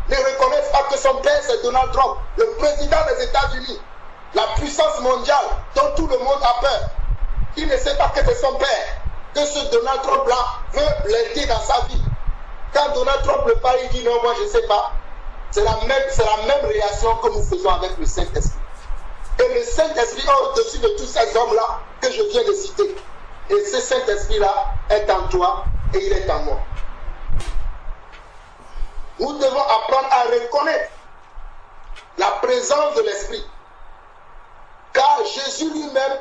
ne reconnaisse pas que son père c'est Donald Trump, le président des États-Unis, la puissance mondiale dont tout le monde a peur. Il ne sait pas que c'est son père, que ce Donald Trump-là veut l'aider dans sa vie. Quand Donald Trump le parle, il dit non, moi je ne sais pas. C'est la même réaction que nous faisons avec le Saint-Esprit. Et le Saint-Esprit est au-dessus de tous ces hommes-là que je viens de citer. Et ce Saint-Esprit-là est en toi et il est en moi. Nous devons apprendre à reconnaître la présence de l'Esprit. Car Jésus lui-même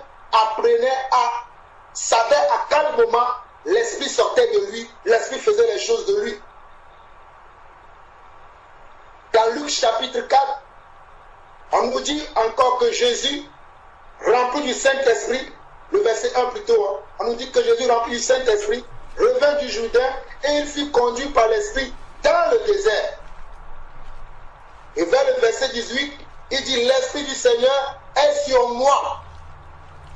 savait à quel moment l'Esprit sortait de lui, l'Esprit faisait les choses de lui. Luc chapitre 4, on nous dit encore que Jésus, rempli du Saint-Esprit, le verset 1 plutôt, on nous dit que Jésus, rempli du Saint-Esprit, revint du Jourdain et il fut conduit par l'Esprit dans le désert. Et vers le verset 18, il dit, l'Esprit du Seigneur est sur moi.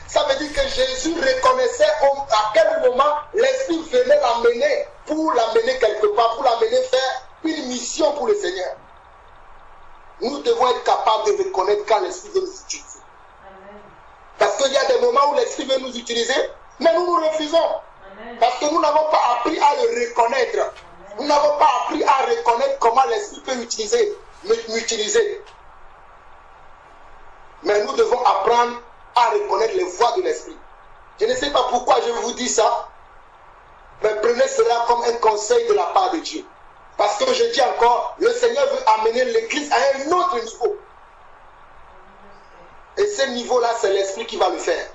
Ça veut dire que Jésus reconnaissait à quel moment l'Esprit venait l'amener pour l'amener quelque part, pour l'amener faire une mission pour le Seigneur. Nous devons être capables de reconnaître quand l'Esprit veut nous utiliser. Amen. Parce qu'il y a des moments où l'Esprit veut nous utiliser, mais nous nous refusons. Amen. Parce que nous n'avons pas appris à le reconnaître. Amen. Nous n'avons pas appris à reconnaître comment l'Esprit peut m'utiliser. Mais nous devons apprendre à reconnaître les voies de l'Esprit. Je ne sais pas pourquoi je vous dis ça, mais prenez cela comme un conseil de la part de Dieu. Parce que je dis encore, le Seigneur veut amener l'Église à un autre niveau. Et ce niveau-là, c'est l'Esprit qui va le faire.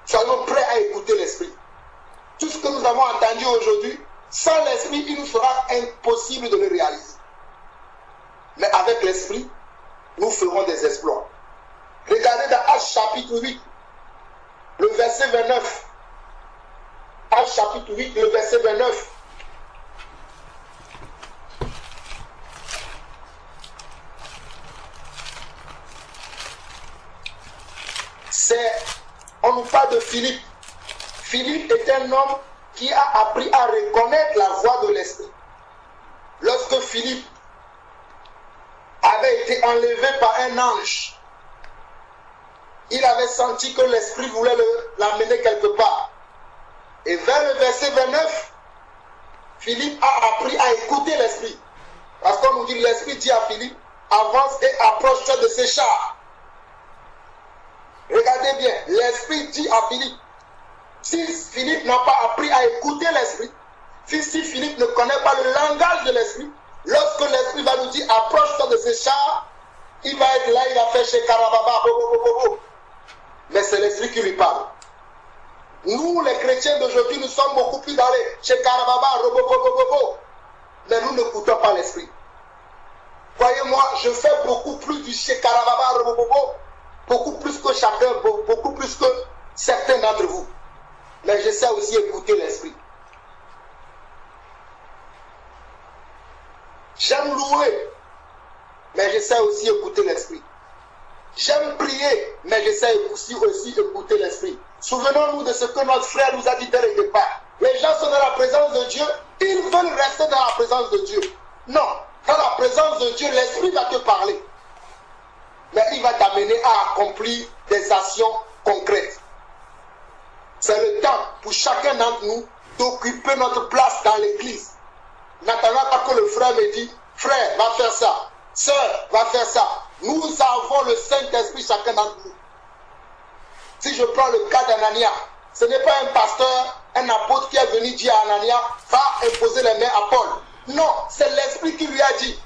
Soyons prêts à écouter l'Esprit. Tout ce que nous avons entendu aujourd'hui, sans l'Esprit, il nous sera impossible de le réaliser. Mais avec l'Esprit, nous ferons des exploits. Regardez dans Actes chapitre 8, le verset 29. Actes chapitre 8, le verset 29. On nous parle de Philippe. Philippe est un homme qui a appris à reconnaître la voix de l'Esprit. Lorsque Philippe avait été enlevé par un ange, il avait senti que l'Esprit voulait l'amener quelque part. Et vers le verset 29, Philippe a appris à écouter l'Esprit. Parce qu'on nous dit, l'Esprit dit à Philippe, avance et approche-toi de ces chars. Regardez bien, l'Esprit dit à Philippe, si Philippe n'a pas appris à écouter l'Esprit, si Philippe ne connaît pas le langage de l'Esprit, lorsque l'Esprit va nous dire, approche-toi de ces chars, il va être là, il va faire chez Karababa, mais c'est l'Esprit qui lui parle. Nous, les chrétiens d'aujourd'hui, nous sommes beaucoup plus dans les chez Karababa, mais nous n'écoutons pas l'Esprit. Croyez-moi, je fais beaucoup plus du chez Karababa, beaucoup plus que chacun, beaucoup plus que certains d'entre vous. Mais je sais aussi écouter l'Esprit. J'aime louer, mais je sais aussi écouter l'Esprit. J'aime prier, mais je sais aussi écouter l'Esprit. Souvenons-nous de ce que notre frère nous a dit dès le départ. Les gens sont dans la présence de Dieu, ils veulent rester dans la présence de Dieu. Non, dans la présence de Dieu, l'Esprit va te parler. Mais il va t'amener à accomplir des actions concrètes. C'est le temps pour chacun d'entre nous d'occuper notre place dans l'église. N'attendons pas que le frère me dise, frère, va faire ça, sœur, va faire ça. Nous avons le Saint-Esprit chacun d'entre nous. Si je prends le cas d'Anania, ce n'est pas un pasteur, un apôtre qui est venu dire à Anania, va imposer les mains à Paul. Non, c'est l'Esprit qui lui a dit.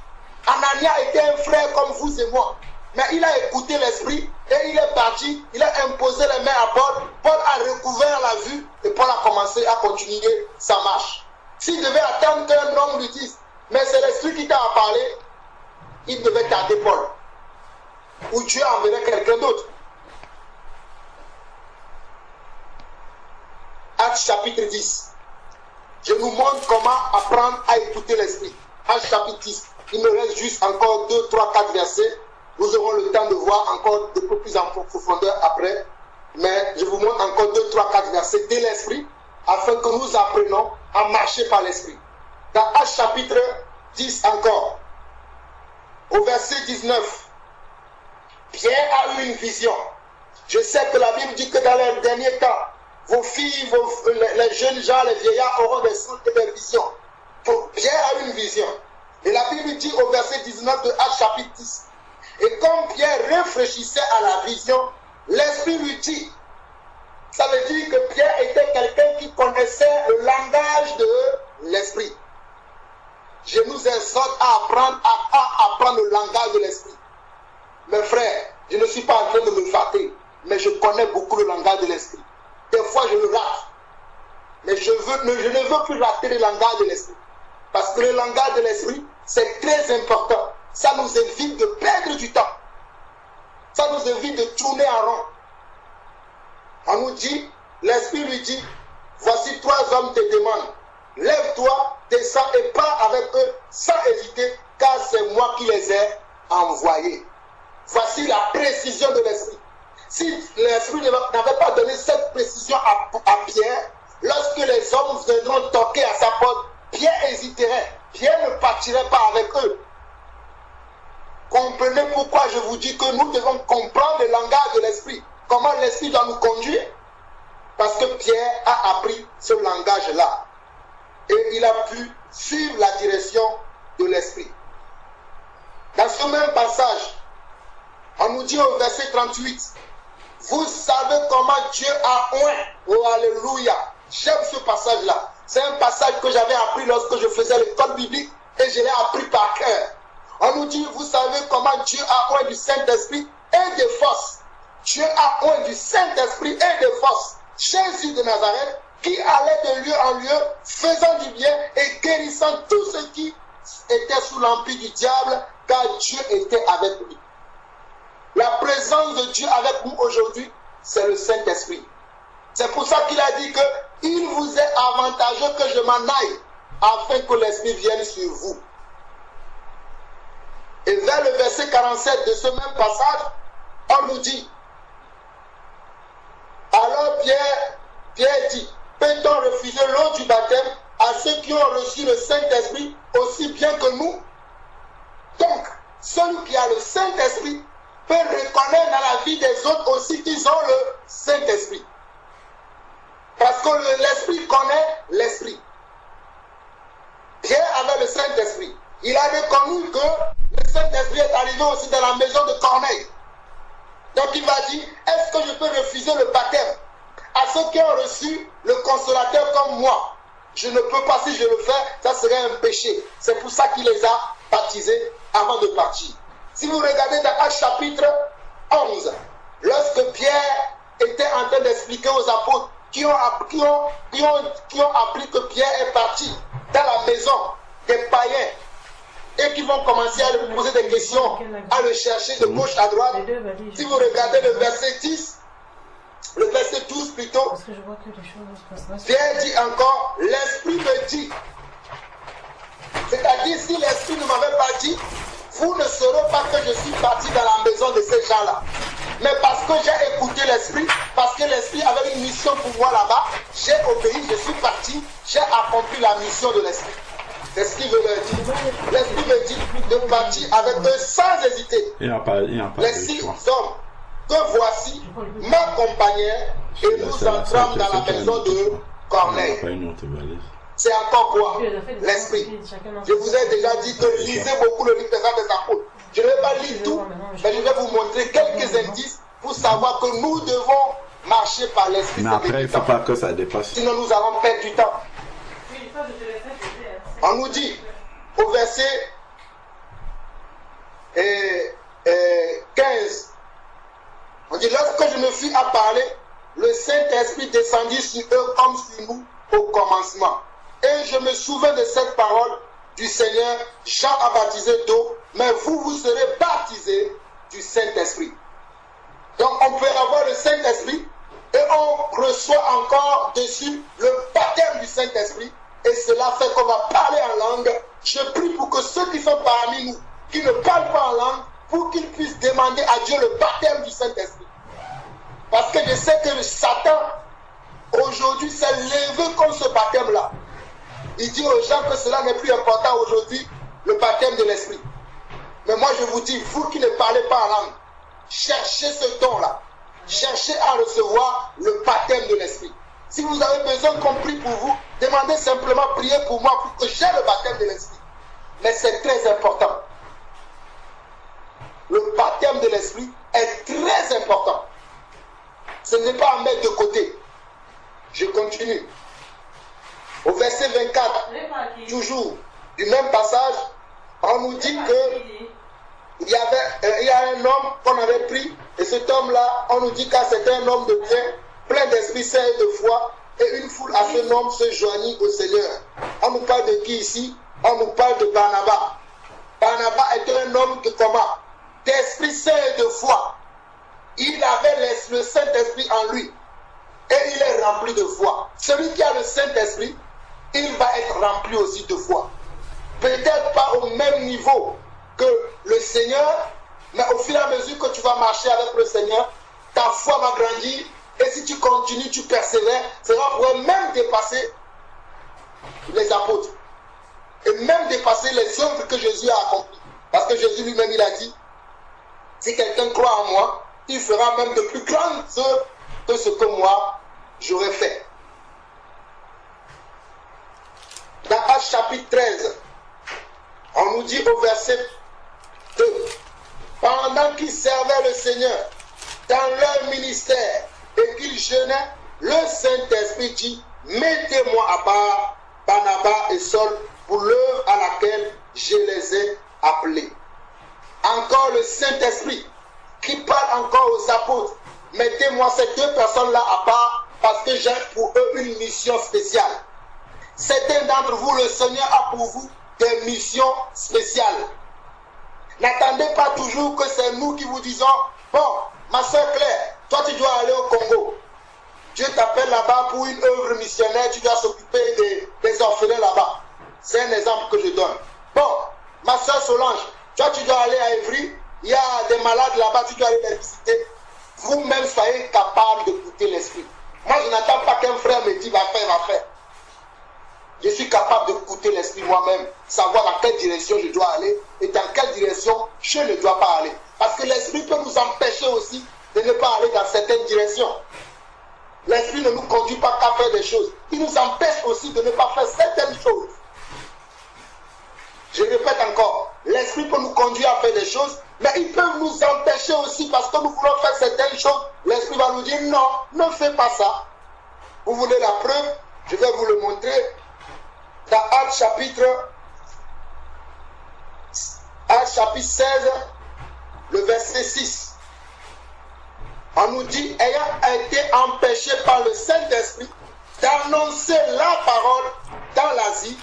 Anania était un frère comme vous et moi. Mais il a écouté l'Esprit et il est parti, il a imposé les mains à Paul. Paul a recouvert la vue et Paul a commencé à continuer sa marche. S'il devait attendre qu'un homme lui dise, mais c'est l'Esprit qui t'a parlé, il devait tarder Paul. Ou Dieu enverrait quelqu'un d'autre. Actes chapitre 10. Je vous montre comment apprendre à écouter l'Esprit. Actes chapitre 10. Il me reste juste encore 2, 3, 4 versets. Nous aurons le temps de voir encore de peu plus en profondeur après. Mais je vous montre encore 2, 3, 4 versets de l'Esprit afin que nous apprenions à marcher par l'Esprit. Dans Actes chapitre 10 encore, au verset 19, Pierre a eu une vision. Je sais que la Bible dit que dans les derniers temps, vos filles, les jeunes gens, les vieillards auront des songes et des visions. Donc, Pierre a eu une vision. Et la Bible dit au verset 19 de Actes chapitre 10, et comme Pierre réfléchissait à la vision, l'Esprit lui dit, ça veut dire que Pierre était quelqu'un qui connaissait le langage de l'Esprit. Je nous exhorte à apprendre le langage de l'Esprit. Mes frères, je ne suis pas en train de me fâter, mais je connais beaucoup le langage de l'Esprit. Des fois, je le rate. Mais je ne veux plus rater le langage de l'Esprit. Parce que le langage de l'Esprit, c'est très important. ça nous évite de perdre du temps. Ça nous évite de tourner en rond. On nous dit, l'Esprit lui dit, voici 3 hommes te demandent. Lève-toi, descends et pars avec eux sans hésiter, car c'est moi qui les ai envoyés. Voici la précision de l'Esprit. Si l'Esprit n'avait pas donné cette précision à Pierre, lorsque les hommes viendront toquer à sa porte, Pierre hésiterait. Pierre ne partirait pas avec eux. Comprenez pourquoi je vous dis que nous devons comprendre le langage de l'Esprit. Comment l'Esprit doit nous conduire? Parce que Pierre a appris ce langage-là. Et il a pu suivre la direction de l'Esprit. Dans ce même passage, on nous dit au verset 38, vous savez comment Dieu a oint. Oh alléluia. J'aime ce passage-là. C'est un passage que j'avais appris lorsque je faisais l'école biblique et je l'ai appris par cœur. On nous dit, vous savez comment Dieu a oint du Saint-Esprit et des forces. Dieu a oint du Saint-Esprit et des forces. Jésus de Nazareth qui allait de lieu en lieu, faisant du bien et guérissant tous ceux qui étaient sous l'empire du diable, car Dieu était avec lui. La présence de Dieu avec nous aujourd'hui, c'est le Saint-Esprit. C'est pour ça qu'il a dit que il vous est avantageux que je m'en aille, afin que l'Esprit vienne sur vous. Et vers le verset 47 de ce même passage, on nous dit, alors Pierre dit, peut-on refuser l'eau du baptême à ceux qui ont reçu le Saint-Esprit aussi bien que nous? Donc, celui qui a le Saint-Esprit peut reconnaître dans la vie des autres aussi qu'ils ont le Saint-Esprit. Parce que l'Esprit connaît l'Esprit. Pierre avait le Saint-Esprit. Il a reconnu que le Saint-Esprit est arrivé aussi dans la maison de Corneille. Donc il va dire, est-ce que je peux refuser le baptême à ceux qui ont reçu le consolateur comme moi? Je ne peux pas, si je le fais, ça serait un péché. C'est pour ça qu'il les a baptisés avant de partir. Si vous regardez dans Actes chapitre 11, lorsque Pierre était en train d'expliquer aux apôtres qui ont appris que Pierre est parti dans la maison des païens et qui vont commencer à lui poser des questions, à le chercher de gauche à droite. Si vous regardez le verset 10, le verset 12 plutôt, Pierre dit encore, l'Esprit me dit. C'est-à-dire, si l'Esprit ne m'avait pas dit, vous ne saurez pas que je suis parti dans la maison de ces gens-là. Mais parce que j'ai écouté l'Esprit, parce que l'Esprit avait une mission pour moi là-bas, j'ai obéi, je suis parti, j'ai accompli la mission de l'Esprit. C'est ce qu'il veut leur dire. L'Esprit me dit de partir avec eux sans hésiter. Les 6 hommes que voici m'accompagnèrent et nous entrâmes dans la maison de Corneille. C'est encore quoi? L'Esprit. Je vous ai déjà dit que lisez beaucoup le livre des Actes des Apôtres. Je ne vais pas lire tout, mais je vais vous montrer quelques indices pour savoir que nous devons marcher par l'Esprit. Mais après, il ne faut pas que ça dépasse. Sinon, nous allons perdre du temps. On nous dit au verset 15, on dit, lorsque je me fus à parler, le Saint-Esprit descendit sur eux comme sur nous au commencement. Et je me souviens de cette parole du Seigneur, Jean a baptisé d'eau, mais vous, vous serez baptisés du Saint-Esprit. Donc on peut avoir le Saint-Esprit et on reçoit encore dessus le baptême du Saint-Esprit. Et cela fait qu'on va parler en langue. Je prie pour que ceux qui sont parmi nous, qui ne parlent pas en langue, pour qu'ils puissent demander à Dieu le baptême du Saint-Esprit. Parce que je sais que Satan, aujourd'hui, s'est levé contre ce baptême-là. Il dit aux gens que cela n'est plus important aujourd'hui, le baptême de l'Esprit. Mais moi je vous dis, vous qui ne parlez pas en langue, cherchez ce don-là. Cherchez à recevoir le baptême de l'Esprit. Si vous avez besoin qu'on prie pour vous, demandez simplement, priez pour moi pour que j'ai le baptême de l'Esprit. Mais c'est très important. Le baptême de l'Esprit est très important. Ce n'est pas à mettre de côté. Je continue. Au verset 24, toujours du même passage, on nous dit qu'il y a un homme qu'on avait pris, et cet homme-là, on nous dit que c'est un homme de bien, plein d'esprit saint et de foi, et une foule à ce nom se joignit au Seigneur. On nous parle de qui ici? On nous parle de Barnabas. Barnabas était un homme de comment? D'esprit saint et de foi. Il avait le Saint-Esprit en lui. Et il est rempli de foi. Celui qui a le Saint-Esprit, il va être rempli aussi de foi. Peut-être pas au même niveau que le Seigneur, mais au fur et à mesure que tu vas marcher avec le Seigneur, ta foi va grandir. Et si tu continues, tu persévères, ça va pouvoir même dépasser les apôtres. Et même dépasser les œuvres que Jésus a accomplies. Parce que Jésus lui-même, il a dit, si quelqu'un croit en moi, il fera même de plus grandes œuvres que ce que moi, j'aurais fait. Dans Actes chapitre 13, on nous dit au verset 2, pendant qu'ils servaient le Seigneur dans leur ministère et qu'ils jeûnaient, le Saint-Esprit dit, mettez-moi à part Barnabas et Saul pour l'œuvre à laquelle je les ai appelés. Encore le Saint-Esprit qui parle encore aux apôtres, mettez-moi ces deux personnes-là à part parce que j'ai pour eux une mission spéciale. Certains d'entre vous, le Seigneur a pour vous des missions spéciales. N'attendez pas toujours que c'est nous qui vous disons, bon, ma soeur Claire, toi tu dois aller au Congo. Dieu t'appelle là-bas pour une œuvre missionnaire, tu dois s'occuper des orphelins là-bas. C'est un exemple que je donne. Bon, ma soeur Solange, toi tu dois aller à Évry, il y a des malades là-bas, tu dois aller les visiter. Vous-même soyez capable d'écouter l'esprit. Moi je n'attends pas qu'un frère me dise va faire. Je suis capable d'écouter l'esprit moi-même, savoir dans quelle direction je dois aller et dans quelle direction je ne dois pas aller. Parce que l'esprit peut nous empêcher aussi de ne pas aller dans certaines directions. L'esprit ne nous conduit pas qu'à faire des choses. Il nous empêche aussi de ne pas faire certaines choses. Je répète encore, l'esprit peut nous conduire à faire des choses, mais il peut nous empêcher aussi parce que nous voulons faire certaines choses. L'esprit va nous dire non, ne fais pas ça. Vous voulez la preuve? Je vais vous le montrer. Dans Actes chapitre 16, le verset 6. On nous dit, ayant été empêché par le Saint-Esprit d'annoncer la parole dans l'Asie,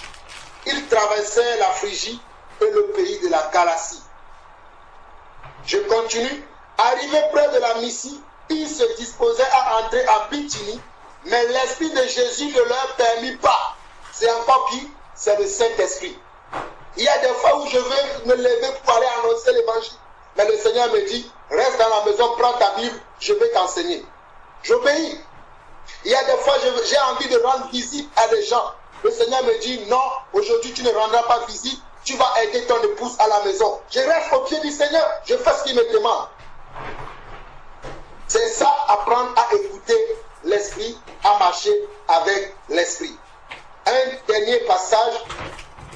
il traversait la Phrygie et le pays de la Galatie. Je continue. Arrivé près de la Mysie, il se disposait à entrer en Bithynie, mais l'Esprit de Jésus ne leur permit pas. C'est encore qui? C'est le Saint-Esprit. Il y a des fois où je veux me lever pour aller annoncer l'évangile, mais le Seigneur me dit, reste dans la maison, prends ta Bible, je vais t'enseigner. J'obéis. Il y a des fois j'ai envie de rendre visite à des gens. Le Seigneur me dit, non, aujourd'hui tu ne rendras pas visite, tu vas aider ton épouse à la maison. Je reste au pied du Seigneur, je fais ce qu'il me demande. C'est ça, apprendre à écouter l'Esprit, à marcher avec l'Esprit. Un dernier passage,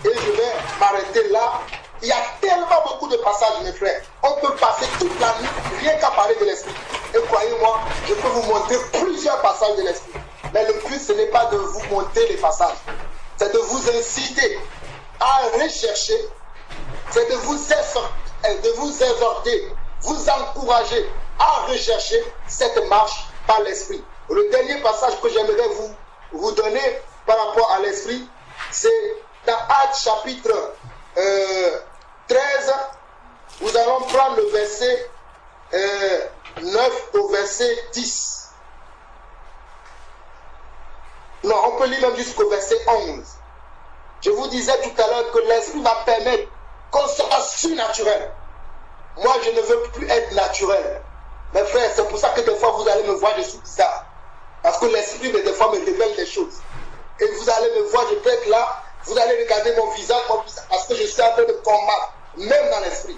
et je vais m'arrêter là. Il y a tellement beaucoup de passages, mes frères. On peut passer toute la nuit rien qu'à parler de l'Esprit. Et croyez-moi, je peux vous montrer plusieurs passages de l'Esprit. Mais le but, ce n'est pas de vous montrer les passages. C'est de vous inciter à rechercher. C'est de vous exhorter, vous encourager à rechercher cette marche par l'Esprit. Le dernier passage que j'aimerais vous donner par rapport à l'Esprit, c'est dans Actes chapitre 13, nous allons prendre le verset 9 au verset 10. Non, on peut lire même jusqu'au verset 11. Je vous disais tout à l'heure que l'Esprit va permettre qu'on soit surnaturel. Moi, je ne veux plus être naturel. Mes frères, c'est pour ça que des fois, vous allez me voir, je suis bizarre. Parce que l'Esprit, des fois, me révèle des choses. Et vous allez me voir, je peux être là, vous allez regarder mon visage, parce que je suis en train de combattre, même dans l'Esprit.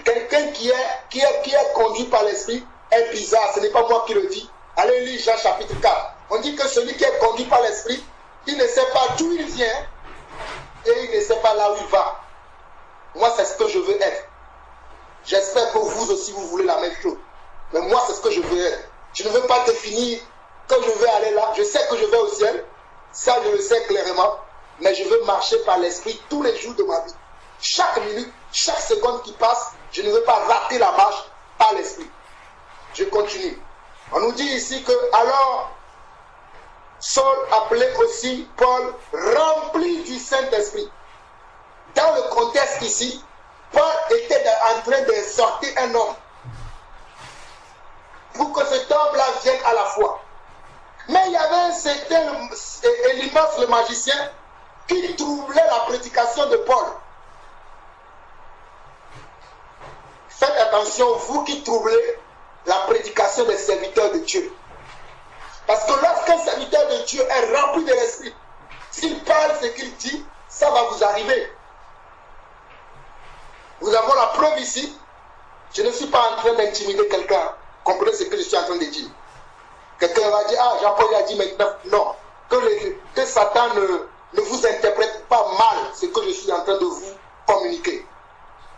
Quelqu'un qui est conduit par l'Esprit est bizarre, ce n'est pas moi qui le dis. Allez lire Jean chapitre 4. On dit que celui qui est conduit par l'Esprit, il ne sait pas d'où il vient et il ne sait pas là où il va. Moi, c'est ce que je veux être. J'espère que vous aussi, vous voulez la même chose. Mais moi, c'est ce que je veux être. Je ne veux pas définir que je vais aller là. Je sais que je vais au ciel. Ça, je le sais clairement. Mais je veux marcher par l'Esprit tous les jours de ma vie. Chaque minute, chaque seconde qui passe, je ne veux pas rater la marche par l'Esprit. Je continue. On nous dit ici que alors, Saul appelait aussi Paul rempli du Saint-Esprit. dans le contexte ici, Paul était en train d'exhorter un homme pour que cet homme-là vienne à la foi. Mais il y avait un certain Élymas le magicien qui troublait la prédication de Paul. Faites attention, vous qui troublez la prédication des serviteurs de Dieu. Parce que lorsqu'un serviteur de Dieu est rempli de l'esprit, s'il parle ce qu'il dit, ça va vous arriver. Nous avons la preuve ici. Je ne suis pas en train d'intimider quelqu'un. Comprenez ce que je suis en train de dire. Quelqu'un va dire, ah, Jean-Paul a dit maintenant, non. Que Satan ne vous interprète pas mal ce que je suis en train de vous communiquer.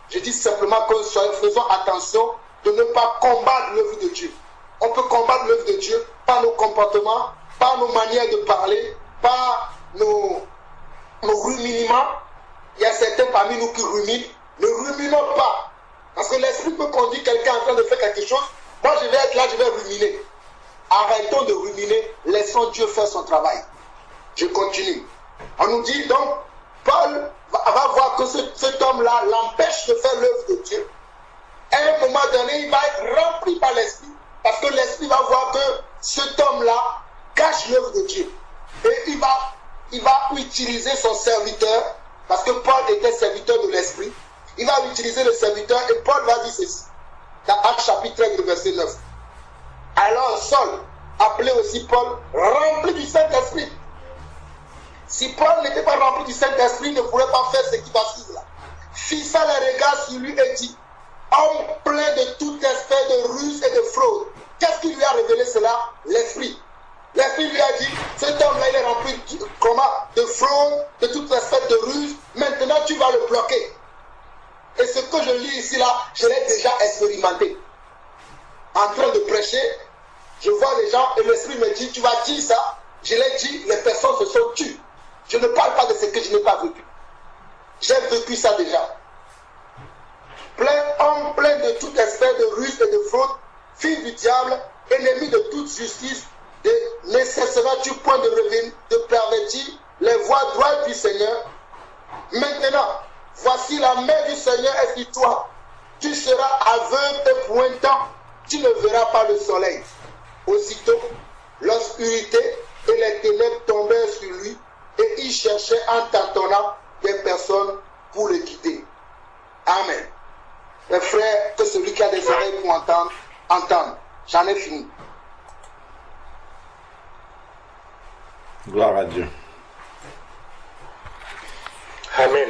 Je dis simplement que faisons attention de ne pas combattre l'œuvre de Dieu. On peut combattre l'œuvre de Dieu par nos comportements, par nos manières de parler, par nos ruminements. Il y a certains parmi nous qui ruminent. Ne ruminons pas. Parce que l'esprit peut conduire quelqu'un en train de faire quelque chose. Moi, je vais être là, je vais ruminer. Arrêtons de ruminer. Laissons Dieu faire son travail. Je continue. On nous dit donc, Paul va voir que cet homme-là l'empêche de faire l'œuvre de Dieu. À un moment donné, il va être rempli par l'esprit. Parce que l'esprit va voir que cet homme-là cache l'œuvre de Dieu. Et il va utiliser son serviteur. Parce que Paul était serviteur de l'esprit. Il va utiliser le serviteur et Paul va dire ceci. Dans Actes chapitre 13, verset 9. Alors Saul, appelé aussi Paul, rempli du Saint-Esprit. Si Paul n'était pas rempli du Saint-Esprit, il ne pourrait pas faire ce qui va suivre là. Fixa les regards sur lui et dit, homme plein de tout espèce de ruse et de fraude. Qu'est-ce qui lui a révélé cela? L'Esprit. L'Esprit lui a dit, cet homme-là, il est rempli de fraude, de toute espèce de ruse. Maintenant, tu vas le bloquer. Et ce que je lis ici, là, je l'ai déjà expérimenté. En train de prêcher, je vois les gens et l'Esprit me dit, tu vas dire ça. Je l'ai dit, les personnes se sont tues. Je ne parle pas de ce que je n'ai pas vécu. J'ai vécu ça déjà. Homme plein de toute espèce de ruse et de fraude, fils du diable, ennemi de toute justice, ne cesseras-tu point de pervertir les voies droites du Seigneur? Maintenant, voici la main du Seigneur est sur toi. Tu seras aveugle et pointant, tu ne verras pas le soleil. Aussitôt, l'obscurité et les ténèbres tombèrent sur lui, et il cherchait en tâtonnant des personnes pour le guider. Amen. Mes frères, que celui qui a des oreilles pour entendre, entende. J'en ai fini. Gloire à Dieu. Amen.